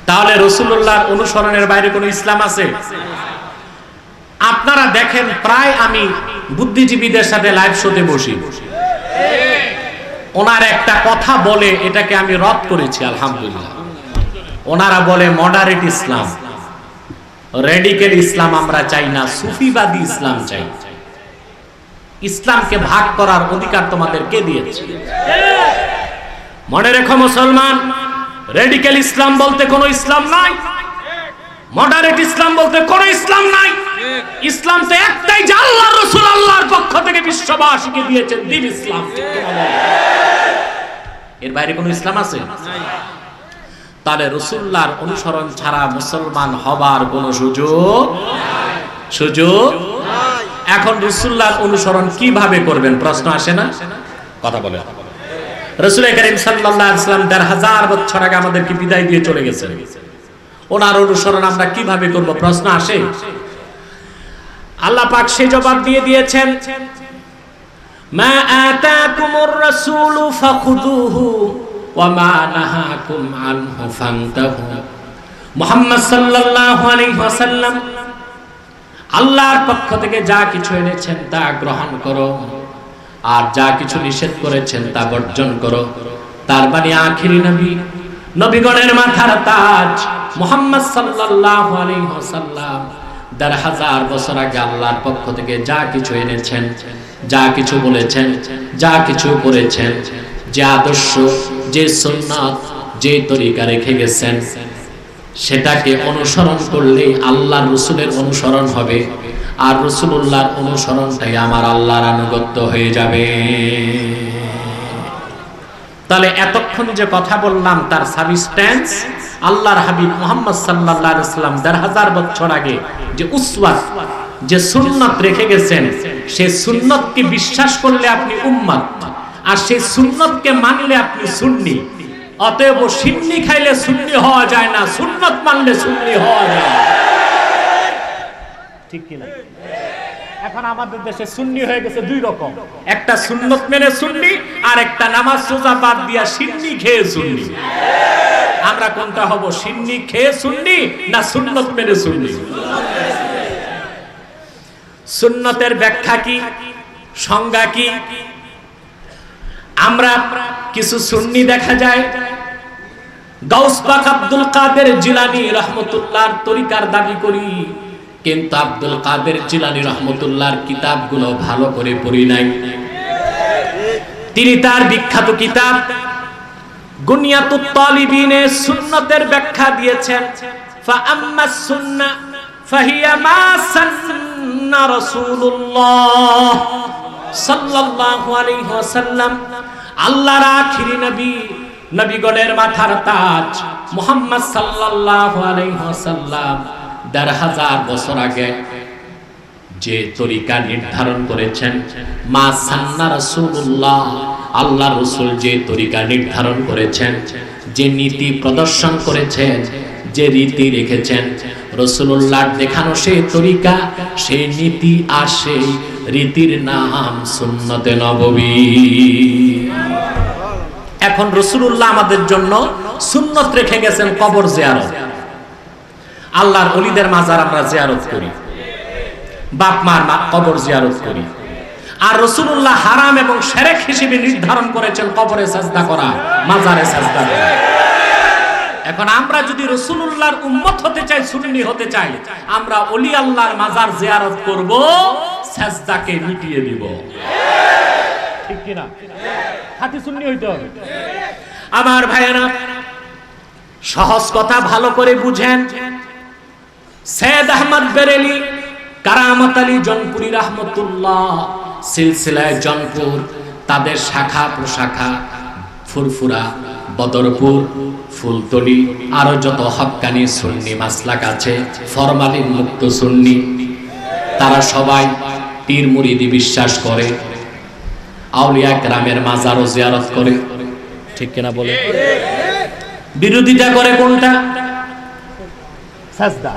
তাহলে রাসূলুল্লাহর অনুসরণের বাইরে কোনো ইসলাম আছে? আপনারা দেখেন, প্রায় আমি বুদ্ধিজীবীদের সাথে লাইভ শোতে বসি, ওনার একটা কথা বলে এটাকে আমি রদ করেছি আলহামদুলিল্লাহ। ওনারা বলে মডারেট ইসলাম, রেডিক্যাল ইসলাম আমরা চাই না, সুফিবাদী ইসলাম চাই। ইসলামকে ভাগ করার অধিকার তোমাদের কে দিয়েছে? মনে রেখো মুসলমান, রেডিক্যাল ইসলাম বলতে কোনো ইসলাম নাই, মডারেট ইসলাম বলতে কোনো ইসলাম নাই। ইসলাম তো একটাই, যে আল্লাহর রাসূল আল্লাহর পক্ষ থেকে বিশ্ববাসীকে দিয়েছেন, দ্বীন ইসলাম। এর বাইরে কোনো ইসলাম আছে? তাহলে রাসূলুল্লাহর অনুসরণ ছাড়া মুসলমান হবার কোনো সুযোগ নাই। এখন রাসূলুল্লাহর অনুসরণ কিভাবে করবেন প্রশ্ন আসে না? কথা বলে। রাসূল করিম সাল্লাল্লাহু আলাইহি ওয়াসাল্লাম ১৫০০ বছর আগে আমাদেরকে বিদায় দিয়ে চলে গেছেন, ওনার অনুসরণ আমরা কিভাবে করব প্রশ্ন আসে। আল্লাহ পাক সে জবাব দিয়ে দিয়েছেন, মা আতাকুমুর রাসূলু ফাখুযুহু ওয়া মা নাহাকুম আনহু ফান্তাহু। মুহাম্মদ সাল্লাল্লাহু আলাইহি ওয়াসাল্লাম আল্লাহর পক্ষ থেকে যা কিছু এনেছেন তা গ্রহণ করো, আর যা কিছু নিষেধ করেছেন তা বর্জন করো। তার মানে আখিরি নবী, নবীগণের মাথার তাজ মুহাম্মদ সাল্লাল্লাহু আলাইহি ওয়াসাল্লাম ১৫০০ বছর আগে আল্লাহর পক্ষ থেকে যা কিছু এনেছেন, যা কিছু বলেছেন, যা কিছু করেছেন, যে আদর্শ, যে সুন্নাত, যে তরিকা রেখে গেছেন, সেটাকে অনুসরণ করলে আল্লাহর রাসূলের অনুসরণ হবে, আর রাসূলুল্লাহর অনুসরণটাই আমার আল্লাহর আনুগত্য হয়ে যাবে। তাহলে এতক্ষণ যে কথা বললাম তার সাবস্টেন্স আল্লাহর হাবিব মুহাম্মদ সাল্লাল্লাহু আলাইহি ওয়াসাল্লাম ১৫০০ বছর আগে যে উসওয়াত, যে সুন্নাত রেখে গেছেন, সেই সুন্নতকে বিশ্বাস করলে আপনি উম্মত, আর সেই সুন্নতকে মানলে আপনি সুন্নি। অতএব সিন্নি খাইলে সুন্নি হওয়া যায় না, সুন্নত মানলে সুন্নি হওয়া যায়। ঠিক কি না? এখন আমাদের দেশে সুন্নি হয়ে গেছে দুই রকম, একটা সুন্নত মেনে সুন্নি, আর একটা নামাজ রোজা বাদ দিয়া সিন্নি খেয়ে সুন্নি। আমরা কোনটা হব, সিন্নি খেয়ে সুন্নি না সুন্নত মেনে সুন্নি? সুন্নতের ব্যাখ্যা কি, সংজ্ঞা কি? আমরা কিছু সুন্নি দেখা যায় গাউস পাক আব্দুল কাদের জিলানী রাহমাতুল্লাহর তরিকার দাবি করি, কিন্তু আব্দুল কাদের জিলানী রাহমাতুল্লাহর কিতাবগুলো ভালো করে পড়ি নাই। তিনি তার বিখ্যাত কিতাব গুনিয়াতুত তালিবিনে সুন্নতের ব্যাখ্যা দিয়েছেন। ফাআম্মাস সুন্নাহ ফাহিয়া মা সান্না রাসূলুল্লাহ সাল্লাল্লাহু আলাইহি ওয়াসাল্লাম, আল্লাহর আখিরি নবী, নবীগণের মাথার তাজ মুহাম্মদ সাল্লাল্লাহু আলাইহি ওয়াসাল্লাম ১৫০০ বছর আগে যে তরিকা নির্ধারণ করেছেন, মা সান্না রাসূলুল্লাহ, আল্লাহর রাসূল যে তরিকা নির্ধারণ করেছেন, যে নীতি প্রদর্শন করেছেন, যে রীতি রেখেছেন, রাসূলুল্লাহর দেখানো সেই তরিকা, সেই নীতি আর সেই রীতির নাম সুন্নতে নববী। এখন রাসূলুল্লাহ আমাদের জন্য সুন্নত রেখে গেছেন কবর জিয়ারত। আল্লাহর ওলিদের মাজার আমরা জিয়ারত করি, বাপ মার কবর জিয়ারত করি, আর রাসূলুল্লাহ হারাম এবং শিরক হিসেবে নির্ধারণ করেছেন কবরে সাজদা করা, মাজারে সাজদা করা। এখন আমরা যদি রাসূলুল্লাহর উম্মত হতে চাই, সুন্নি হতে চাই, আমরা ওলি আল্লাহর মাজার জিয়ারত করব, সাজদাকে মিটিয়ে দিব। ঠিক কি না? খাঁটি সুন্নি হইতে হবে। আমার ভাইয়েরা, সহজ কথা ভালো করে বুঝেন। সৈয়দ আহমদ বেরেলি, কারামত আলী জনপুরি রাহমাতুল্লাহ, সিলসিলায় জনপুর, তাদের শাখা প্রশাখা ফুরফুরা, বদরপুর, ফুলতলি, আরো যত হক্কানি সুন্নি মাসলাক আছে, ফরমালিন মুক্ত সুন্নি, তারা সবাই পীর মুরিদি বিশ্বাস করে, আউলিয়া কেরামের মাজারও জিয়ারত করে। ঠিক কিনা বলে? বিরোধিতা করে কোনটা? সাজদা।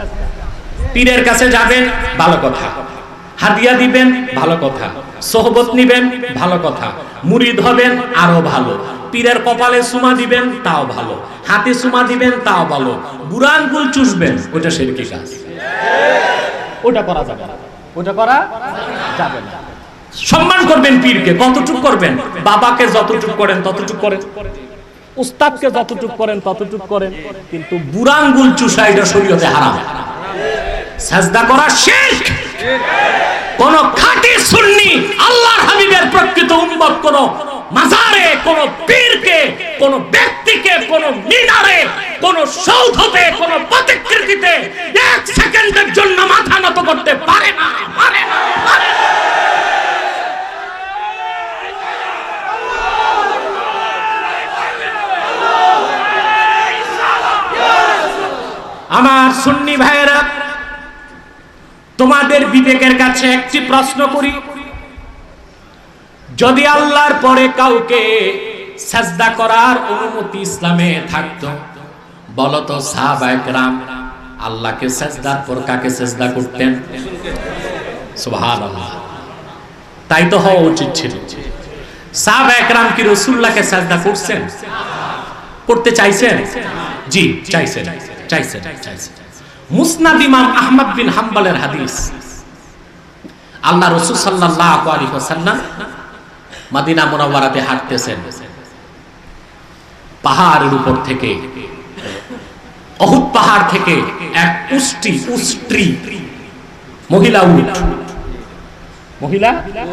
পীরের কাছে যাবেন, ভালো কথা, হাদিয়া দিবেন, ভালো কথা, সোহবত নিবেন, ভালো কথা, মুরিদ হবেন, আরো ভালো, পীরের কপালে চুমা দিবেন, তাও ভালো, হাতে চুমা দিবেন, তাও ভালো, বুড়া আঙ্গুল চুষবেন, ওটা শিরকি কাজ, ওটা করা যাবে না, ওটা করা যাবে না। সম্মান করবেন পীরকে, কতটুক করবেন? বাবাকে যতটুক করেন ততটুক করেন, উস্তাদকে যতটুক করেন ততটুক করেন, কিন্তু বুড়া আঙ্গুল চুষা এটা শরীয়তে হারাম। সাজদা করা শিরক। কোন খাঁটি সুন্নি আল্লাহর হাবিবের প্রকৃত উম্মত কোন মাজারে, কোন পীরকে, কোন ব্যক্তিকে, কোন মিনারে, কোন সৌধতে, কোন প্রতিকৃতিতে এক সেকেন্ডের জন্য মাথা নত করতে পারে না, পারে না, পারে না। আমার সুন্নি ভাইয়েরা, তোমাদের বিবেকের কাছে একটি প্রশ্ন করি, যদি আল্লাহর পরে কাউকে সাজদা করার অনুমতি ইসলামে থাকতো, বলো তো সাহাবায়ে কেরাম আল্লাহকে সাজদার পর কাকে সাজদা করতেন? সুবহানাল্লাহ। তাই তো হওয়া উচিত ছিল। সাহাবায়ে কেরাম কি রাসূলুল্লাহকে সাজদা করছেন? করতে চাইছেন? জি চাইছেন। মুসনাদ ইমাম আহমদ বিন হাম্বলের হাদিস, আল্লাহ রাসূল সাল্লাল্লাহু আলাইহি ওয়াসাল্লাম মদিনা মুনাওয়ারাতে হাঁটতেছেন, পাহাড়ের উপর থেকে, উহুদ পাহাড় থেকে এক উষ্ট্রী মহিলা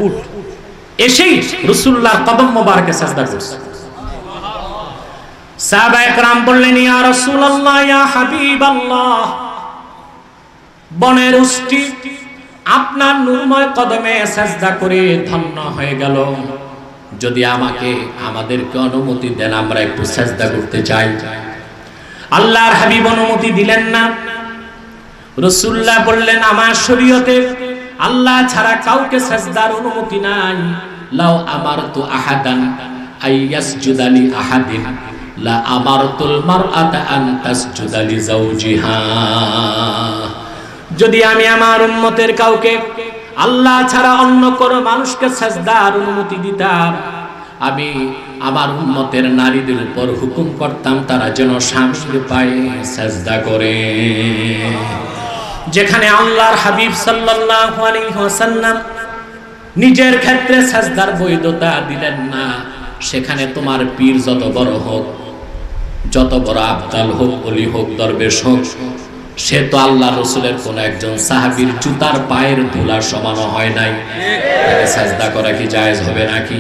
উট এসেই রাসূলুল্লাহর কদম মোবারকে সাজদা করছে। সাহাবায়ে কেরাম বললেন, ইয়া রাসূলুল্লাহ, ইয়া হাবিবাল্লাহ, বনের উষ্ট্রী আপনার নূরময় কদমে সাজদা করে ধন্য হয়ে গেল। যদি আমাদেরকে অনুমতি দেন, আমরা একটু সাজদা করতে চাই। আল্লাহর হাবিব অনুমতি দিলেন না। রাসূলুল্লাহ বললেন, আমার শরীয়তে আল্লাহ ছাড়া কাউকে সাজদার অনুমতি নাই। লাউ আমারতু আহাদান আইয়াসজুদা লি আহাদিন লা আমারতুল মারআতা আন তাসজুদা লি যাওজিহা। যদি আমি আমার উম্মতের কাউকে আল্লাহ ছাড়া অন্য কোনো মানুষকে সাজদার অনুমতি দিতাম, আমি আমার উম্মতের নারীদের উপর হুকুম করতাম তারা যেন স্বামীর পায়ে সাজদা করে। যেখানে আল্লাহর হাবিব সাল্লাল্লাহু আলাইহি ওয়াসাল্লাম নিজের ক্ষেত্রে সাজদার বৈধতা দিলেন না, সেখানে তোমার পীর যত বড় হোক, যত বড় আবদাল হোক, ওলি হোক, দরবেশ হোক, সে তো আল্লাহ রাসূলের কোন একজন সাহাবীর জুতার পায়ের ধুলা সমান হয় নাই। তাকে সাজদা করা কি জায়েজ হবে নাকি?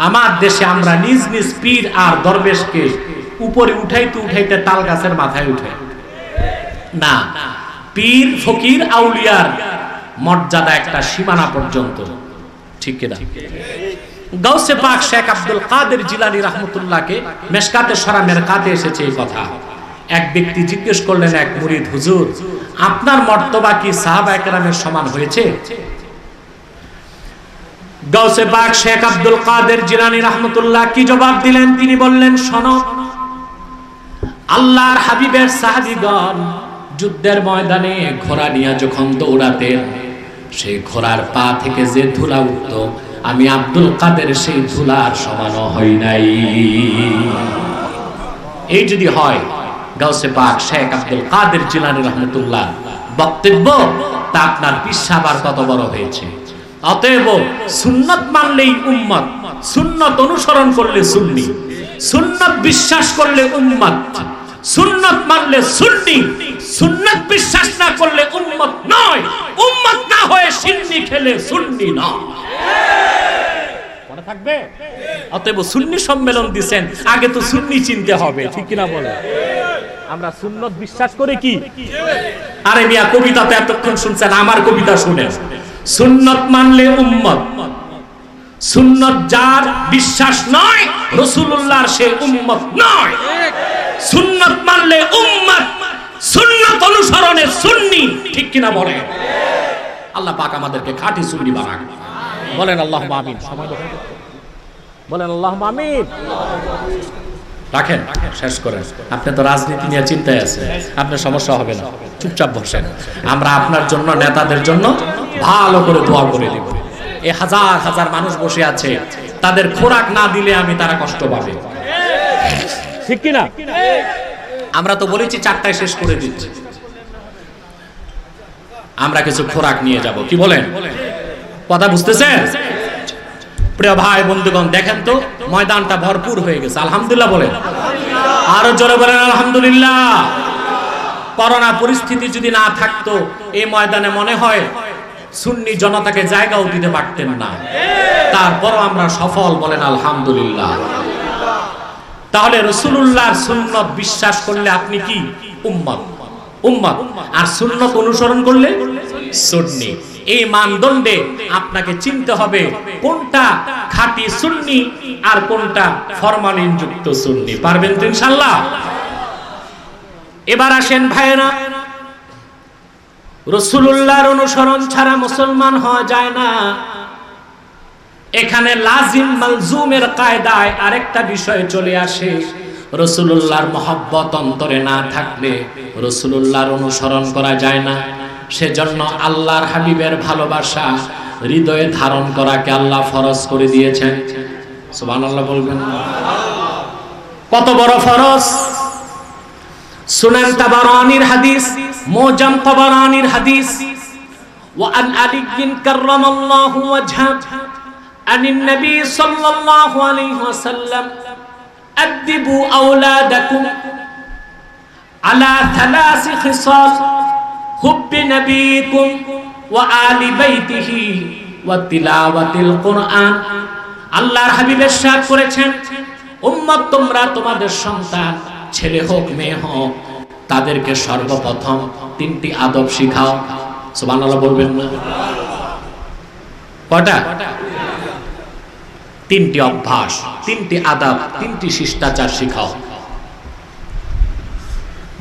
আমার দেশে আমরা নিজ নিজ পীর আর দরবেশকে উপরে উঠাইতে তাল গাছের মাথায় উঠে না। পীর ফকির আউলিয়ার মর্যাদা একটা সীমানা পর্যন্ত, ঠিক কিনা? গাউসে পাক শেখ আব্দুল কাদের জিলানী রাহমাতুল্লাহকে মেশকাতে শরামের কাতে এসেছে এই কথা। এক ব্যক্তি জিজ্ঞেস করলেন এক মুরিদ, হুজুর, আপনার মর্তবা কি সাহাবায়ে কেরামের সমান হয়েছে? গাউসে পাক শেখ আব্দুল কাদের জিলানী রাহমাতুল্লাহ কি জবাব দিলেন? তিনি বললেন, শোনো, আল্লাহর হাবিবের সাহাবীগণ যুদ্ধের ময়দানে ঘোড়া নিয়ে যখন দৌড়াতেন, সেই ঘোড়ার পা থেকে যে ধুলা উঠত, আমি আব্দুল কাদের সেই ধুলার সমান হই নাই। এই যদি হয় গাউসে পাক শেখ আব্দুল কাদের জিলানী রাহমাতুল্লাহ বক্তব্য, তা আপনার পিসাব আর কত বড় হয়েছে। অতএব সুন্নাত মানলেই উম্মত, সুন্নাত অনুসরণ করলে সুন্নি, সুন্নাত বিশ্বাস করলে উম্মত, সুন্নাত মানলে সুন্নি, সুন্নাত বিশ্বাস না করলে উম্মত নয়। উম্মত না হয়ে সিন্নি খেলে সুন্নি নয়। মনে থাকবে? অতএব সুন্নি সম্মেলন দিবেন, আগে তো সুন্নি চিনতে হবে, ঠিক কিনা বলে? আমরা সুন্নত বিশ্বাস করে কি? আরে মিয়া, কবিতা তো এতক্ষণ শুনছেন, আমার কবিতা শুনেন। সুন্নত মানলে উম্মত, সুন্নত যার বিশ্বাস নয় রাসূলুল্লাহর সে উম্মত নয়। সুন্নত মানলে উম্মত, সুন্নত অনুসরণে সুন্নি, ঠিক কিনা বলে? আল্লাহ পাক আমাদেরকে খাঁটি সুন্নি বানাক। বলেন আল্লাহুম্মা আমিন। সময় দেখেন, বলেন আল্লাহুম্মা আমিন। রাখেন, শেষ করেন। আপনি তো রাজনীতি নিয়ে চিন্তায় আছেন, আপনার সমস্যা হবে না, চুপচাপ বসেন। আমরা আপনার জন্য, নেতাদের জন্য ভালো করে দোয়া করে দেব। এই হাজার হাজার মানুষ বসে আছে, তাদের খোরাক না দিলে তারা কষ্ট পাবে, ঠিক কিনা? আমরা তো বলেছি 4টায় শেষ করে দিচ্ছি, আমরা কিছু খোরাক নিয়ে যাব, কি বলেন? কথা বুঝতেছেন? প্রিয় ভাই বন্ধুগণ, দেখেন তো ময়দানটা ভরপুর হয়ে গেছে। আলহামদুলিল্লাহ বলেন, আরো জোরে বলেন আলহামদুলিল্লাহ। করোনা পরিস্থিতি যদি না থাকতো, এই ময়দানে মনে হয় সুন্নি জনতাকে জায়গাও দিতে পারতেন না। তারপরও আমরা সফল, বলেন আলহামদুলিল্লাহ। তাহলে রাসূলুল্লাহর সুন্নত বিশ্বাস করলে আপনি কি? উম্মত। উম্মত। আর সুন্নত অনুসরণ করলে সুন্নি। এই মানদণ্ডে আপনাকে চিনতে হবে কোনটা খাঁটি সুন্নি আর কোনটা ফরমালিন যুক্ত সুন্নি। পারবেন তো ইনশাআল্লাহ? এবার আসেন ভাইরা, রাসূলুল্লাহর অনুসরণ ছাড়া মুসলমান হওয়া যায় না। এখানে লাজিম মালজুমের কায়দায় আরেকটা বিষয় চলে আসে। রাসূলুল্লাহর মহব্বত অন্তরে না থাকলে রাসূলুল্লাহর অনুসরণ করা যায় না। সেজন্য আল্লাহর হাবিবের ভালোবাসা হৃদয়ে ধারণ করাকে আল্লাহ ফরজ করে দিয়েছেন। সুবহানাল্লাহ বলবেন। কত বড় ফরজ! সুনান তাবারানির হাদিস, মুজাম তাবারানির হাদিস, ওয়া আন আলী কাররামাল্লাহু ওয়াজহা আনিন নবী সাল্লাল্লাহু আলাইহি ওয়াসাল্লাম আদিবু আওলাদাকুম আলা থালাসি খিসাল হুব্বি নবীকুম ওয়া আলি বাইতিহি ওয়া তিলাওয়াতিল কুরআন। আল্লাহর হাবিব ইরশাদ করেছেন, উম্মত তোমরা তোমাদের সন্তান ছেলে হোক মেয়ে হোক তাদেরকে সর্বপ্রথম তিনটি আদব শিখাও। সুবহানাল্লাহ বলবেন না? কয়টা? তিনটি অভ্যাস, তিনটি আদব, তিনটি শিষ্টাচার শিখাও।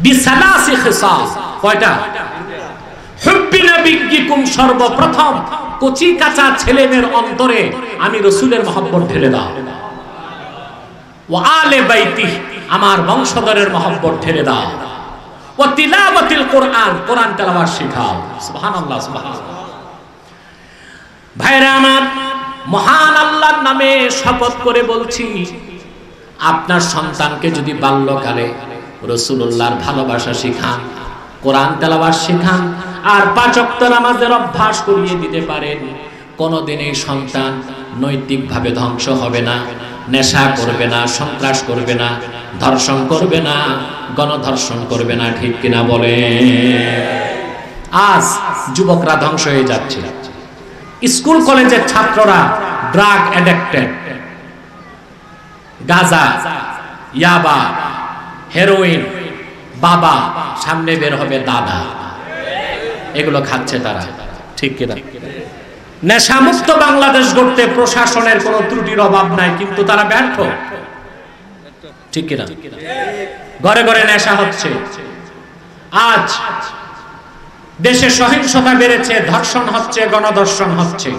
বিসালাসি খিসাল। কয়টা? হুব্বি নবিয়্যিকুম, সর্বপ্রথম কচি কাঁচা ছেলেমেয়ের অন্তরে আমি রাসূলের মহব্বত ঢেলে দাও। ওয়া আলে বাইতি, আমার বংশধরের মহব্বত ঢেলে দাও। ওয়া তিলাওয়াতিল কুরআন, কোরআন তেলাওয়াত শিখাও। সুবহানাল্লাহ, সুবহানাল্লাহ। ভাইরা আমার, মহান আল্লাহর নামে শপথ করে বলছি, আপনার সন্তানকে যদি বাল্যকালে রাসূলুল্লাহর ভালোবাসা শিখান, কোরআন তেলাওয়াত শিখান, আর 5 ওয়াক্ত নামাজের অভ্যাস করিয়ে দিতে পারেন, কোনোদিন এই সন্তান নৈতিকভাবে ধ্বংস হবে না, নেশা করবে না, সন্ত্রাস করবে না, ধর্ষণ করবে না, গণধর্ষণ করবে না। ঠিক কিনা বলে? আজ যুবকরা ধ্বংস হয়ে যাচ্ছে। স্কুল কলেজের ছাত্ররা ড্রাগ অ্যাডিক্টেড, গাঁজা, ইয়াবা, হেরোইন, বাবা, সামনে বের হবে দাদা, এগুলো খাচ্ছে তারা। ঠিক কিনা? নেশামুক্ত বাংলাদেশ গড়তে প্রশাসনের কোনো ত্রুটির অভাব নাই, কিন্তু তারা ব্যর্থ। ঠিক কিনা? ঘরে ঘরে নেশা হচ্ছে। আজ দেশে সহিংসতা বেড়েছে, ধর্ষণ হচ্ছে, গণধর্ষণ হচ্ছে।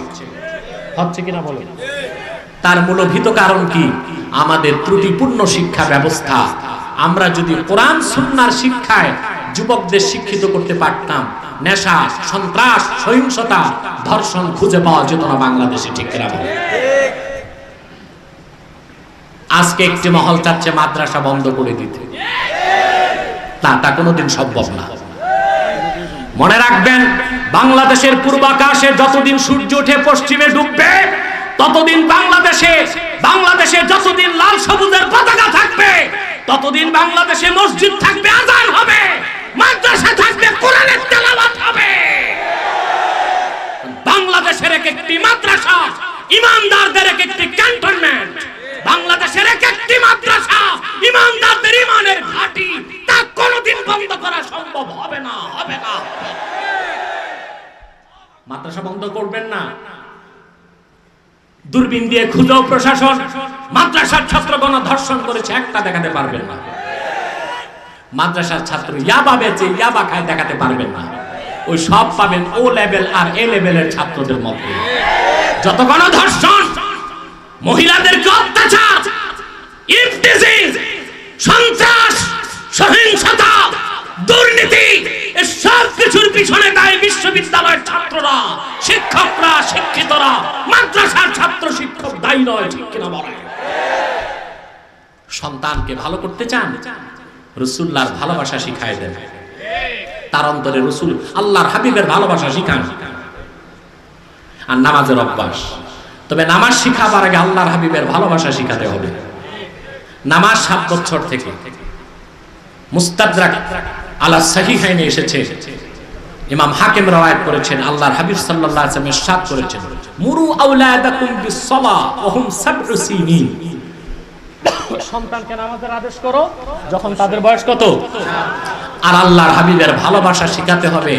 হচ্ছে কিনা বলেন? তার মূলভূত কারণ কি? আমাদের ত্রুটিপূর্ণ শিক্ষা ব্যবস্থা। আমরা যদি কোরআন সুন্নাহর শিক্ষায় যুবকদের শিক্ষিত করতে পারতাম, নেশা, সন্ত্রাস, সহিংসতা, ধর্ষণ খুঁজে পাওয়া যেত না বাংলাদেশে। ঠিক কিনা বলেন? আজকে একটি মহল চাচ্ছে মাদ্রাসা বন্ধ করে দিতে। তা কোনোদিন সম্ভব না। মনে রাখবেন, বাংলাদেশের পূর্বাকাশে যতদিন সূর্য উঠে পশ্চিমে ডুববে, ততদিন বাংলাদেশে যতদিন লাল সবুজের পতাকা থাকবে, ততদিন বাংলাদেশে মসজিদ থাকবে, আযান হবে, মাদ্রাসা থাকবে, কোরআনের তেলাওয়াত হবে। বাংলাদেশের একটি মাদ্রাসা, ইমানদারদের একটি ক্যান্টনমেন্ট, বাংলাদেশের একটি মাদ্রাসা, ইমানদারদের ইমানের ঘাঁটি, তা কোনোদিন বন্ধ করা সম্ভব হবে না, হবে না। মাদ্রাসা বন্ধ করবেন না। দূরবীন দিয়ে খুঁজেও প্রশাসন মাদ্রাসার ছাত্রগণ ধর্ষণ করেছে একটা দেখাতে পারবেন না। মাদ্রাসার ছাত্র ইয়াবা বেচে, ইয়াবা খায় দেখাতে পারবেন না। ওই সব পাবেন ও লেভেল আর এ লেভেলের ছাত্রদের মধ্যে। যত গণধর্ষণ, মহিলাদেরকে অত্যাচার, ইফতিজিং, সন্ত্রাস, সহিংসতা, দুর্নীতি, এই সব কিছুর পিছনে দায়ী বিশ্ববিদ্যালয়ের ছাত্ররা, শিক্ষকরা, শিক্ষিতরা, মাদ্রাসার ছাত্র শিক্ষক দায়ী নয়। ঠিক কিনা বলেন? সন্তানকে ভালো করতে চান, রাসূলুল্লাহর ভালোবাসা শিখায় দেন। তার অন্তরে রাসূল আল্লাহর হাবিবের ভালোবাসা শিখান। আর নামাজের অভ্যাস, তবে নামাজ শিখাবার আগে আল্লাহর হাবিবের ভালোবাসা শিখাতে হবে। নামাজ 7 বছর থেকে। মুস্তাদরাক আলা সাহিহাইনে এসেছে, ইমাম হাকিম রওয়ায়াত করেছেন, আল্লাহর হাবিব সাল্লাল্লাহু আলাইহি ওয়াসাল্লাম ইরশাদ করেছেন, মুরু আওলাদাকুম বিস-সালাহ ওয়া হুম 7 সিনিন। সন্তানকে নামাজের আদেশ করো যখন তাদের বয়স কত? আর আল্লাহর হাবিবের ভালোবাসা শিখাতে হবে।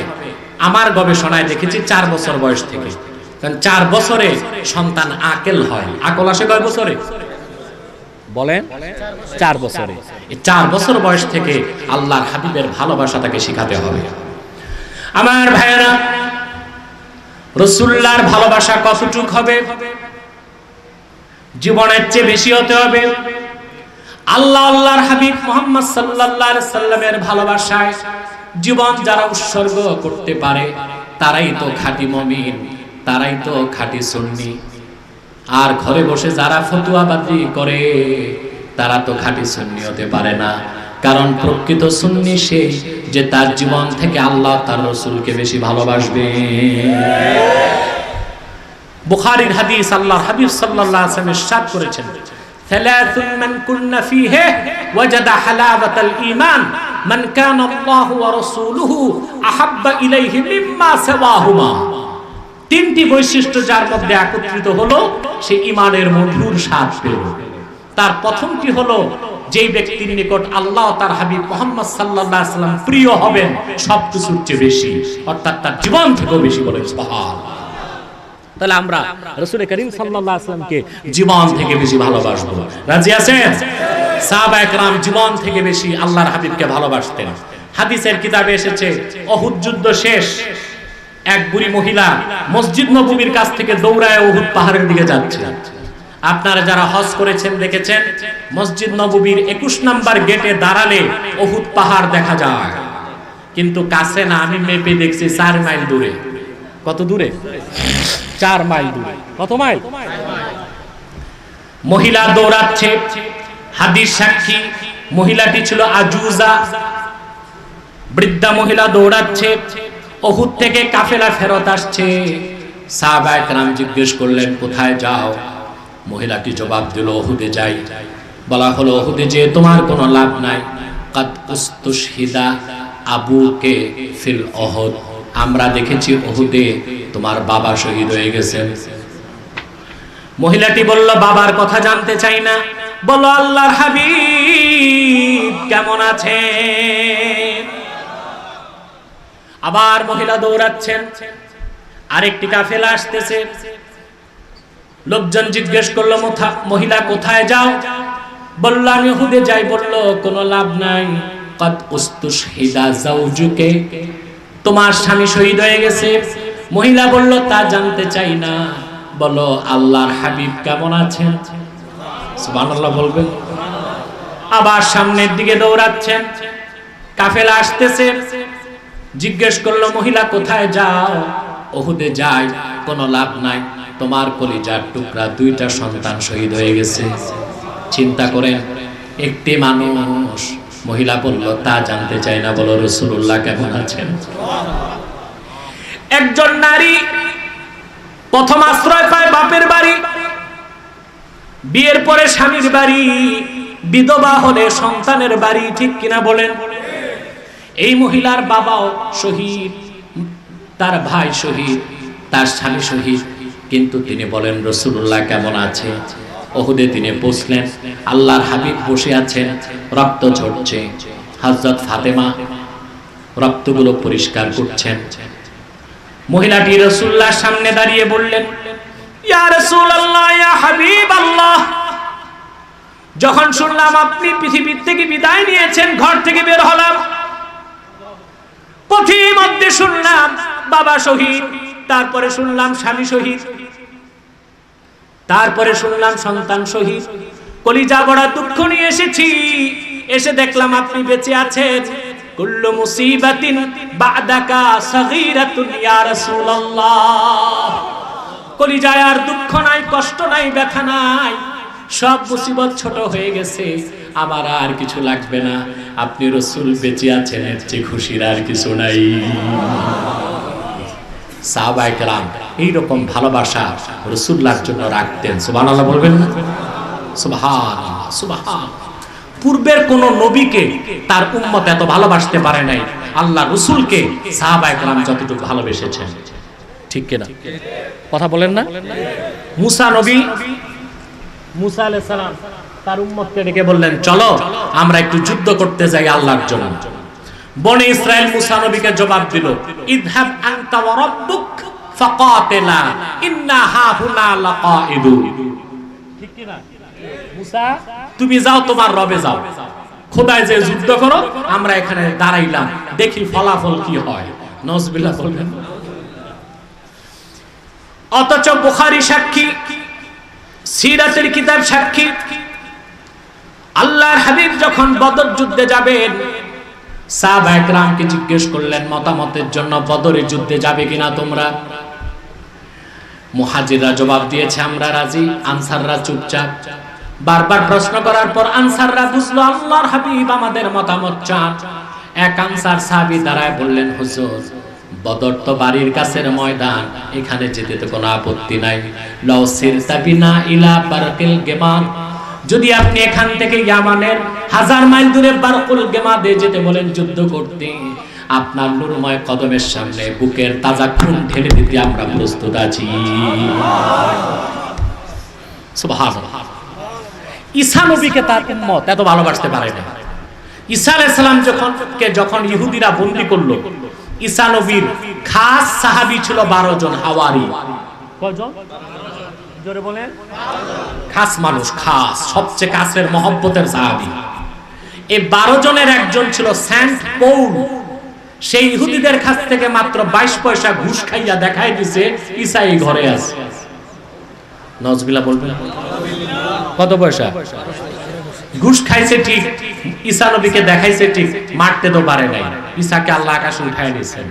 আমার গবেষণায় দেখেছি 4 বছর বয়স থেকে। কারণ 4 বছরে সন্তান আকেল হয়। আকল আসে কয় বছরে? বলেন 4 বছরে। এই 4 বছর বয়স থেকে আল্লাহর হাবিবের ভালোবাসা তাকে শিখাতে হবে। আমার ভাইয়েরা, রাসূলুল্লাহর ভালোবাসা কতটুক হবে? জীবনের চেয়ে বেশি হতে হবে। আল্লাহর হাবিব মুহাম্মদ সাল্লাল্লাহু আলাইহি সাল্লামের ভালোবাসায় জীবন যারা উৎসর্গ করতে পারে তারাই তো খাঁটি মুমিন, তারাই তো খাঁটি সুন্নি। আর ঘরে বসে যারা ফতোয়াবাজি করে তারা তো খাঁটি সুন্নি হতে পারে না। কারণ প্রকৃত সুন্নি সে যে তার জীবন থেকে আল্লাহ তার রাসূলকে বেশি ভালোবাসবে। বুখারীর হাদিস, আল্লাহর হাবিব সাল্লাল্লাহু আলাইহি ওয়াসাল্লাম ইরশাদ করেছেন, সালাসুন মান কুননা ফীহি ওয়াজাদা হালাওয়াতাল ঈমান মান কানা আল্লাহু ওয়া রাসূলুহু আহাব্বা ইলাইহি মিম্মা সাওয়াহুমা। তিনটি বৈশিষ্ট্য যার মধ্যে একত্রিত হলো সে ঈমানের মধুর স্বাদ পেল। তার প্রথমটি হলো যেই ব্যক্তির নিকট আল্লাহ তার হাবিব মুহাম্মদ সাল্লাল্লাহু আলাইহি ওয়াসাল্লাম প্রিয় হবেন সবকিছুর চেয়ে বেশি, অর্থাৎ তার জীবন থেকেও বেশি। বলেন সুবহানাল্লাহ। তাহলে আমরা রাসূল করিম সাল্লাল্লাহু আলাইহি ওয়াসাল্লামকে জীবন থেকে বেশি ভালোবাসবো। রাজি আছেন? সাহাবায়ে কেরাম জীবন থেকে বেশি আল্লাহর হাবিবকে ভালোবাসতেন। হাদিসের কিতাবে এসেছে, উহুদ যুদ্ধ শেষ, এক বুড়ি মহিলা মসজিদ নববীর কাছ থেকে দৌড়ায় উহুদ পাহাড়ের দিকে যাচ্ছে। আপনারা যারা হজ করেছেন দেখেছেন, মসজিদ নববীর 21 নম্বর গেটে দাঁড়ালে উহুদ পাহাড় দেখা যায়, কিন্তু কাছে না। আমি মেপে দেখছি 4 মাইল দূরে। কত দূরে? 4 মাইল দূরে। কত মাইল? মহিলা দৌড়াচ্ছে, হাদিস সাক্ষী মহিলাটি ছিল আজুজা, বৃদ্ধা মহিলা দৌড়াচ্ছে। উহুদ থেকে কাফেলা ফেরত আসছে। সাহাবায়ে কেরাম জিজ্ঞেস করলেন, কোথায় যাও? মহিলাটি জবাব দিল, উহুদে যাই। বলা হলো, উহুদে যে তোমার কোনো লাভ নাই। কাদ উস্তুশহিদা আবুকে ফিল উহুদ, আমরা দেখেছি উহুদে তোমার বাবা শহীদ হয়ে গেছেন। মহিলাটি বলল, বাবার কথা জানতে চাই না, বলো আল্লাহর হাবিব কেমন আছে? আবার মহিলা দৌড়াচ্ছেন, আরেকটি কাফেলা আসতেছে। লোকজন জিজ্ঞেস করলো, মহিলা কোথায় যাও? বলল, আমি উহুদে যাই। বলল, কোনো লাভ নাই। কাদ উস্তুশহিদা যাওজুকে, তোমার স্বামী শহীদ হয়ে গেছে। মহিলা বলল, তা জানতে চাই না, বলো আল্লাহর হাবিব কেমন আছেন? সুবহানাল্লাহ বলবেন। আবার সামনের দিকে দৌড়াচ্ছেন, কাফেলা আসতেছে। জিজ্ঞেস করলো, মহিলা কোথায় যাও? উহুদে যাই। কোনো লাভ নাই, তোমার কলিজার টুকরা 2টা সন্তান শহীদ হয়ে গেছে। চিন্তা করেন, একটি মানুষ। মহিলা বলল, তা জানতে চাই না, বলো রাসূলুল্লাহ কেমন আছেন? একজন নারী প্রথম আশ্রয় পায় বাপের বাড়ি, বিয়ের পরে স্বামীর বাড়ি, বিধবা হলে সন্তানের বাড়ি। ঠিক কিনা বলেন? এই মহিলার বাবাও শহীদ, তার ভাই শহীদ, তার স্বামী শহীদ, কিন্তু তিনি বলেন রাসূলুল্লাহ কেমন আছে? উহুদে তিনি বসলেন, আল্লাহর হাবিব বসে আছেন, রক্ত ঝরছে। হযরত ফাতেমা রক্তগুলো পরিষ্কার করছেন। মহিলাটি রাসূলুল্লাহর সামনে দাঁড়িয়ে বললেন, ইয়া রাসূলুল্লাহ, ইয়া হাবিবাল্লাহ, যখন শুনলাম আপনি পৃথিবীর থেকে বিদায় নিয়েছেন, ঘর থেকে বের হলাম, পথের মধ্যে শুনলাম বাবা শহীদ, তারপরে শুনলাম স্বামী শহীদ, তারপরে শুনলাম সন্তান শহীদ। কলিজা বড় দুঃখ নিয়ে এসেছি। এসে দেখলাম আপনি বেঁচে আছেন। কুল্লু মুসিবাতিন বাদাকা সাগীরাতুন ইয়া রাসূলুল্লাহ, কলিজায় আর দুঃখ নাই, কষ্ট নাই, ব্যথা নাই, সব মুসিবত ছোট হয়ে গেছে, আমার আর কিছু লাগবে না। আপনি রাসূল বেঁচে আছেন, এর চেয়ে খুশির আর কিছু নাই। সাহাবায়ে কেরাম এইরকম ভালোবাসা রাসূলুল্লাহর জন্য রাখতেন। সুবহানাল্লাহ বলবেন না? সুবহানাল্লাহ, সুবহানাল্লাহ। পূর্বের কোন নবীকে তার উম্মত এত ভালোবাসতে পারে নাই আল্লাহ রাসূলকে সাহাবায়ে কেরাম যতটুকু ভালোবেসেছেন। ঠিক কিনা? কথা বলেন না? মুসা নবী, মুসা আলাইহিস সালাম তার উম্মতকে ডেকে বললেন, চলো আমরা একটু যুদ্ধ করতে যাই আল্লাহর জন্য। বনে ইসরাইল মুসা নবীকে জবাব দিল, ইযহাব আনতা ওয়া রাব্বুক ফাকাতিলা ইন্না হাহুনা লাকাঈদুন। ঠিক কি না? মুসা, তুমি যাও, তোমার রবে যাও, খোদায় যে যুদ্ধ করো, আমরা এখানে দাঁড়াইলাম, দেখি ফলাফল কি হয়। নাউজুবিল্লাহ বলবেন। অথচ বুখারী সাক্ষী, সিরাতের কিতাব সাক্ষী, আল্লাহর হাবিব যখন বদর যুদ্ধে যাবেন, সাহাবায়ে কেরামকে জিজ্ঞেস করলেন মতামতের জন্য, বদরের যুদ্ধে যাবে কিনা তোমরা? মুহাজিররা জবাব দিয়েছে আমরা রাজি। আনসাররা চুপচাপ। বারবার প্রশ্ন করার পর আনসাররা বুঝলো আল্লাহর হাবিব আমাদের মতামত চান। এক আনসার সাহাবী দাঁড়ায় বললেন, হুজুর, বদর তো বাড়ির কাছের ময়দান, এখানে যেতে তো কোনো আপত্তি নাই। লাউ সিরতা বিনা ইলা বারকিল গিমান, যদি আপনি এখান থেকে ইয়ামানের 1000 মাইল দূরে বারকুল গিমাদে যেতে বলেন যুদ্ধ করতে, আপনার নূরময় কদমের সামনে বুকের তাজা খুন ঢেলে দিতে আমরা প্রস্তুত আছি। সুবহানাল্লাহ। ঈসা নবীকে তার উম্মত এত ভালোবাসতে পারে না। ঈসা আলাইহিস সালাম যখন ইহুদিরা বন্দী করলো, ঈসা নবীর খাস সাহাবী ছিল 12 জন হাওয়ারি। কয়জন? জোরে বলেন। খাস মানুষ, খাস, সবচেয়ে কাছের মহব্বতের সাহাবী। এই 12 জনের একজন ছিল সেন্ট পৌল। সেই ইহুদিদের কাছ থেকে মাত্র 22 পয়সা ঘুষ খাইয়া দেখাই দিছে ঈসা এই ঘরে আছে। নাউজুবিল্লাহ বলবেন। কত পয়সা ঘুষ খাইছে ঠিক, ঈসা নবীকে দেখাইছে ঠিক, মারতে তো পারে নাই। ঈসাকে আল্লাহ আকাশে উঠায় নিয়েছেন।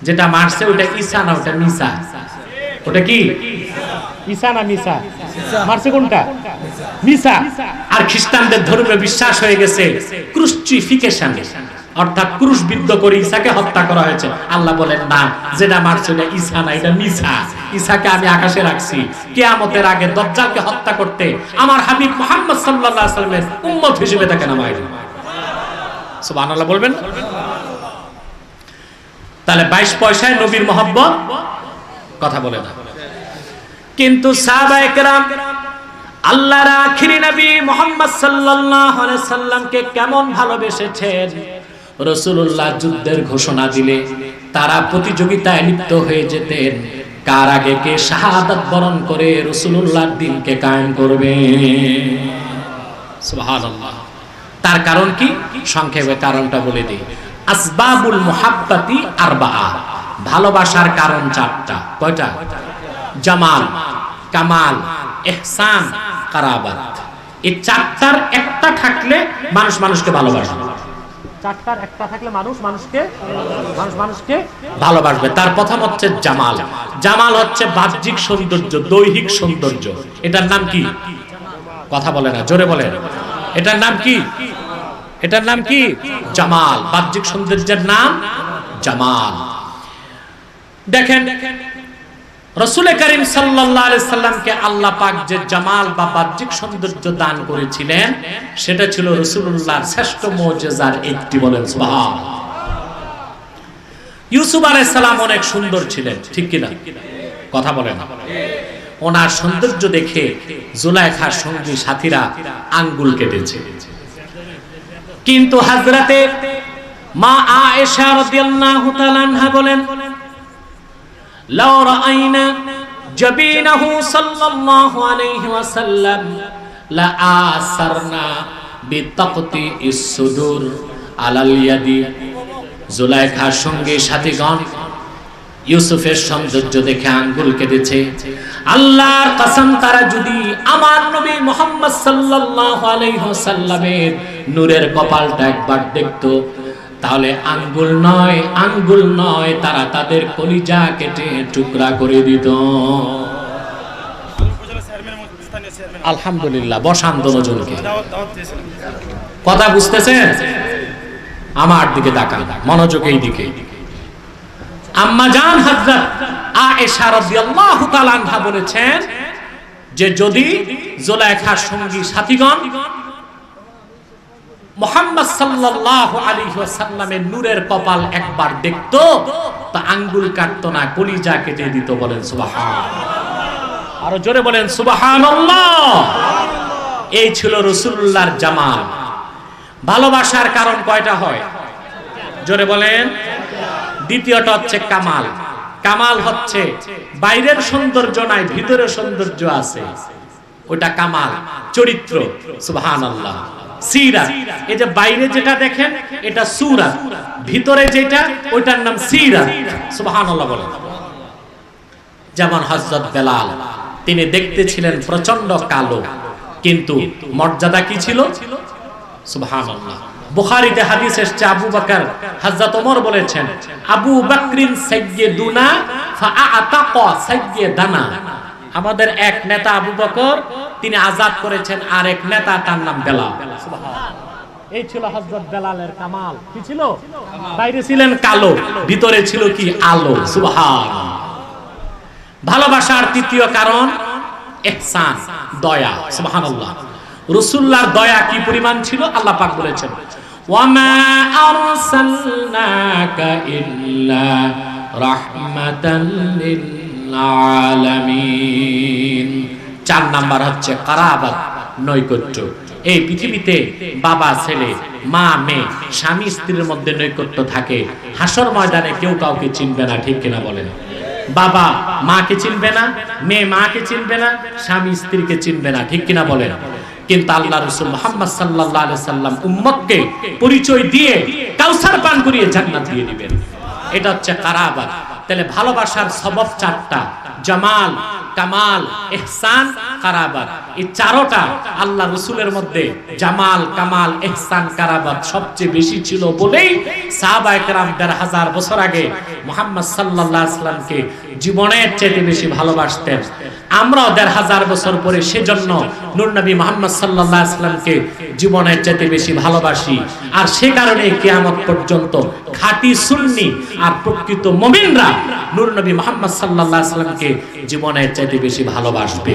যেটা মারছে ওটা ঈসা না, ওটা মিসা। ওটা কি ঈসা না মিসা? মারছে কোনটা? মিসা। আর খ্রিস্টানদের ধর্মে বিশ্বাস হয়ে গেছে ক্রুসিফিকেশন, অর্থাৎ ক্রুশবিদ্ধ করে ঈসাকে হত্যা করা হয়েছে। আল্লাহ বলেন না, যেটা মারছে এটা ঈসা না, এটা মিসা। ঈসাকে আমি আকাশে রাখছি কিয়ামতের আগে দাজ্জালকে হত্যা করতে আমার হাবিব মুহাম্মদ সাল্লাল্লাহু আলাইহি ওয়াসাল্লামের উম্মত হিসেবে তাকে নামাই দিন। সুবহানাল্লাহ বলবেন। তাহলে 22 পয়সায় নবীর মহব্বত কথা বলে না। কিন্তু সাহাবায়ে কেরাম আল্লাহর আখিরি নবী মুহাম্মদ সাল্লাল্লাহু আলাইহি সাল্লামকে কেমন ভালোবেসেছেন। রাসূলুল্লাহ যুদ্ধের ঘোষণা দিলে তারা প্রতিযোগিতায় লিপ্ত হয়ে যেতেন, কার আগে কে শাহাদাত বরণ করে রাসূলুল্লাহর দ্বীনকে কায়েম করবে। সুবহানাল্লাহ। তার কারণ কি? সংক্ষেপে কারণটা বলে দিই। আসবাবুল মুহাব্বাতি আরবাআ, ভালোবাসার কারণ 4টা। কয়টা? জামাল, কামাল, ইহসান, কারাবাত। এই 4টার একটা থাকলে মানুষ মানুষকে ভালোবাসবে। 4টার একটা থাকলে মানুষ মানুষকে ভালোবাসবে। তার প্রথম হচ্ছে জামাল। জামাল হচ্ছে বাহ্যিক সৌন্দর্য, দৈহিক সৌন্দর্য। এটার নাম কি? কথা বলে না, জোরে বলেন। এটার নাম কি? এটার নাম কি? জামাল। বাহ্যিক সৌন্দর্যের নাম জামাল। দেখেন রাসূল করিম সাল্লাল্লাহু আলাইহি সাল্লামকে আল্লাহ পাক যে জামাল বা বাহ্যিক সৌন্দর্য দান করেছিলেন, সেটা ছিল রাসূলুল্লাহর শ্রেষ্ঠ মুজিজার একটি। বলেন সুবহানাল্লাহ। ইউসুফ আলাইহিস সালাম অনেক সুন্দর ছিলেন, ঠিক কি না? কথা বলেন না। ওনার সৌন্দর্য দেখে জুলাইখার সঙ্গী সাথীরা আঙ্গুল কেটেছে। কিন্তু হযরতে মা আয়েশা রাদিয়াল্লাহু তাআলা আনহা বলেন, লাউ রাআইনা জাবিনাহু সাল্লাল্লাহু আলাইহি ওয়াসাল্লাম লা আসারনা বিতাকতি ইস-সুদুর আলাল ইয়াদি। জুলাইখার সঙ্গে সাথীগণ ইউসুফের সৌন্দর্য দেখে আঙ্গুল কেটেছে। আল্লাহর কসম, তারা যদি আমার নবী মুহাম্মদ সাল্লাল্লাহু আলাইহি ওয়াসাল্লামের নূরের কপালটা একবার দেখতো, তাহলে আঙ্গুল নয় তারা তাদের কলিজা কেটে টুকরা করে দিত। আলহামদুলিল্লাহ। বসান দুজনকে। কথা বুঝতেছেন? আমার দিকে তাকান, মনোযোগ এই দিকে। আম্মা জান হযরত আয়েশা রাদিয়াল্লাহু তাআলা আনহা বলেছেন যে যদি জুলাইখার সঙ্গী সাথীগণ মুহাম্মদ সাল্লাল্লাহু আলাইহি ওয়াসাল্লামের নূরের কপাল একবার দেখতো, তা আঙ্গুল কাটতো না, কলিজা কেটে দিত। বলেন সুবহানাল্লাহ। আরো জোরে বলেন সুবহানাল্লাহ। এই ছিল রাসূলুল্লাহর জামাল। ভালোবাসার কারণ কয়টা হয়? জোরে বলেন। দ্বিতীয়টা হচ্ছে কামাল। কামাল হচ্ছে বাইরের সৌন্দর্য নাই, ভিতরের সৌন্দর্য আছে, ওটা কামাল, চরিত্র। সুবহানাল্লাহ। সিরাত, এই যে বাইরে যেটা দেখেন এটা সূরাত, ভিতরে যেটা ওইটার নাম সিরাত। সুবহানাল্লাহ বলেন। যেমন হযরত বেলাল, তিনি দেখতে ছিলেন প্রচন্ড কালো, কিন্তু মর্যাদা কি ছিল? সুবহানাল্লাহ। বুখারীতে হাদিস এসেছে, আবু বকর, হযরত ওমর বলেছেন, আবু বকরিন সাইয়্যিদুনা ফাআতাকা সাইয়্যিদানা। আমাদের এক নেতা আবু বকর, তিনি আজাদ করেছেন, আর এক নেতা তার নাম বেলাল। এই ছিল হযরত বেলালের কামাল। কি ছিল? বাইরে ছিলেন কালো, ভিতরে ছিল কি আলো। সুবহানাল্লাহ। ভালোবাসার তৃতীয় কারণ ইহসান, দয়া। সুবহানাল্লাহ। রাসূলুল্লাহর দয়া কি পরিমাণ ছিল আল্লাহ পাক বলেছেন, ওয়ামা আরসালনাকা ইল্লা রাহমাতাল লিল আলামিন। 4 নাম্বার হচ্ছে কারাবাত, নৈকট্য। এই পৃথিবীতে বাবা ছেলে, মা মেয়ে, স্বামী স্ত্রীর মধ্যে নৈকট্য থাকে। হাসর ময়দানে কেউ কাউকে চিনবে না, ঠিক কিনা বলেন? বাবা মাকে চিনবে না, মেয়ে মাকে চিনবে না, স্বামী স্ত্রীকে চিনবে না, ঠিক কিনা বলেন? কিন্তু আল্লাহ রাসূল মুহাম্মদ সাল্লাল্লাহু আলাইহি সাল্লাম উম্মতকে পরিচয় দিয়ে কাউসার পান করিয়ে জান্নাত দিয়ে দিবেন। এটা হচ্ছে কারাবাত। তাহলে ভালোবাসার সবব 4টা, জামাল, কামাল, ইহসান, কারাবাত। এই 4টা আল্লাহ রাসূলের মধ্যে জামাল, কামাল, ইহসান, কারাবাত সবচেয়ে বেশি ছিল বলেই সাহাবায়ে কেরাম ১৫০০ বছর আগে মুহাম্মদ সাল্লাল্লাহু আলাইহি সাল্লামকে জীবনের চেয়ে বেশি ভালোবাসতেন। আমরাও ১৫০০ বছর পরে সেজন্য নূর নবী মুহাম্মদ সাল্লাল্লাহু আলাইহি সাল্লামকে জীবনের চেয়ে বেশি ভালোবাসি। আর সে কারণে কিয়ামত পর্যন্ত খাঁটি সুন্নি আর প্রকৃত মুমিনরা নূর নবী মুহাম্মদ সাল্লাল্লাহু আলাইহি সাল্লামকে জীবনের চাইতে বেশি ভালোবাসবে।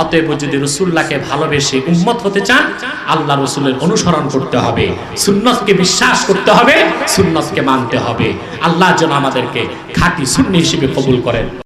অতএব যদি রাসূলুল্লাহকে ভালোবেসে উম্মত হতে চান, আল্লাহ রাসূলের অনুসরণ করতে হবে, সুন্নাতকে বিশ্বাস করতে হবে, সুন্নাতকে মানতে হবে। আল্লাহ যেন আমাদেরকে খাঁটি সুন্নি হিসেবে কবুল করেন।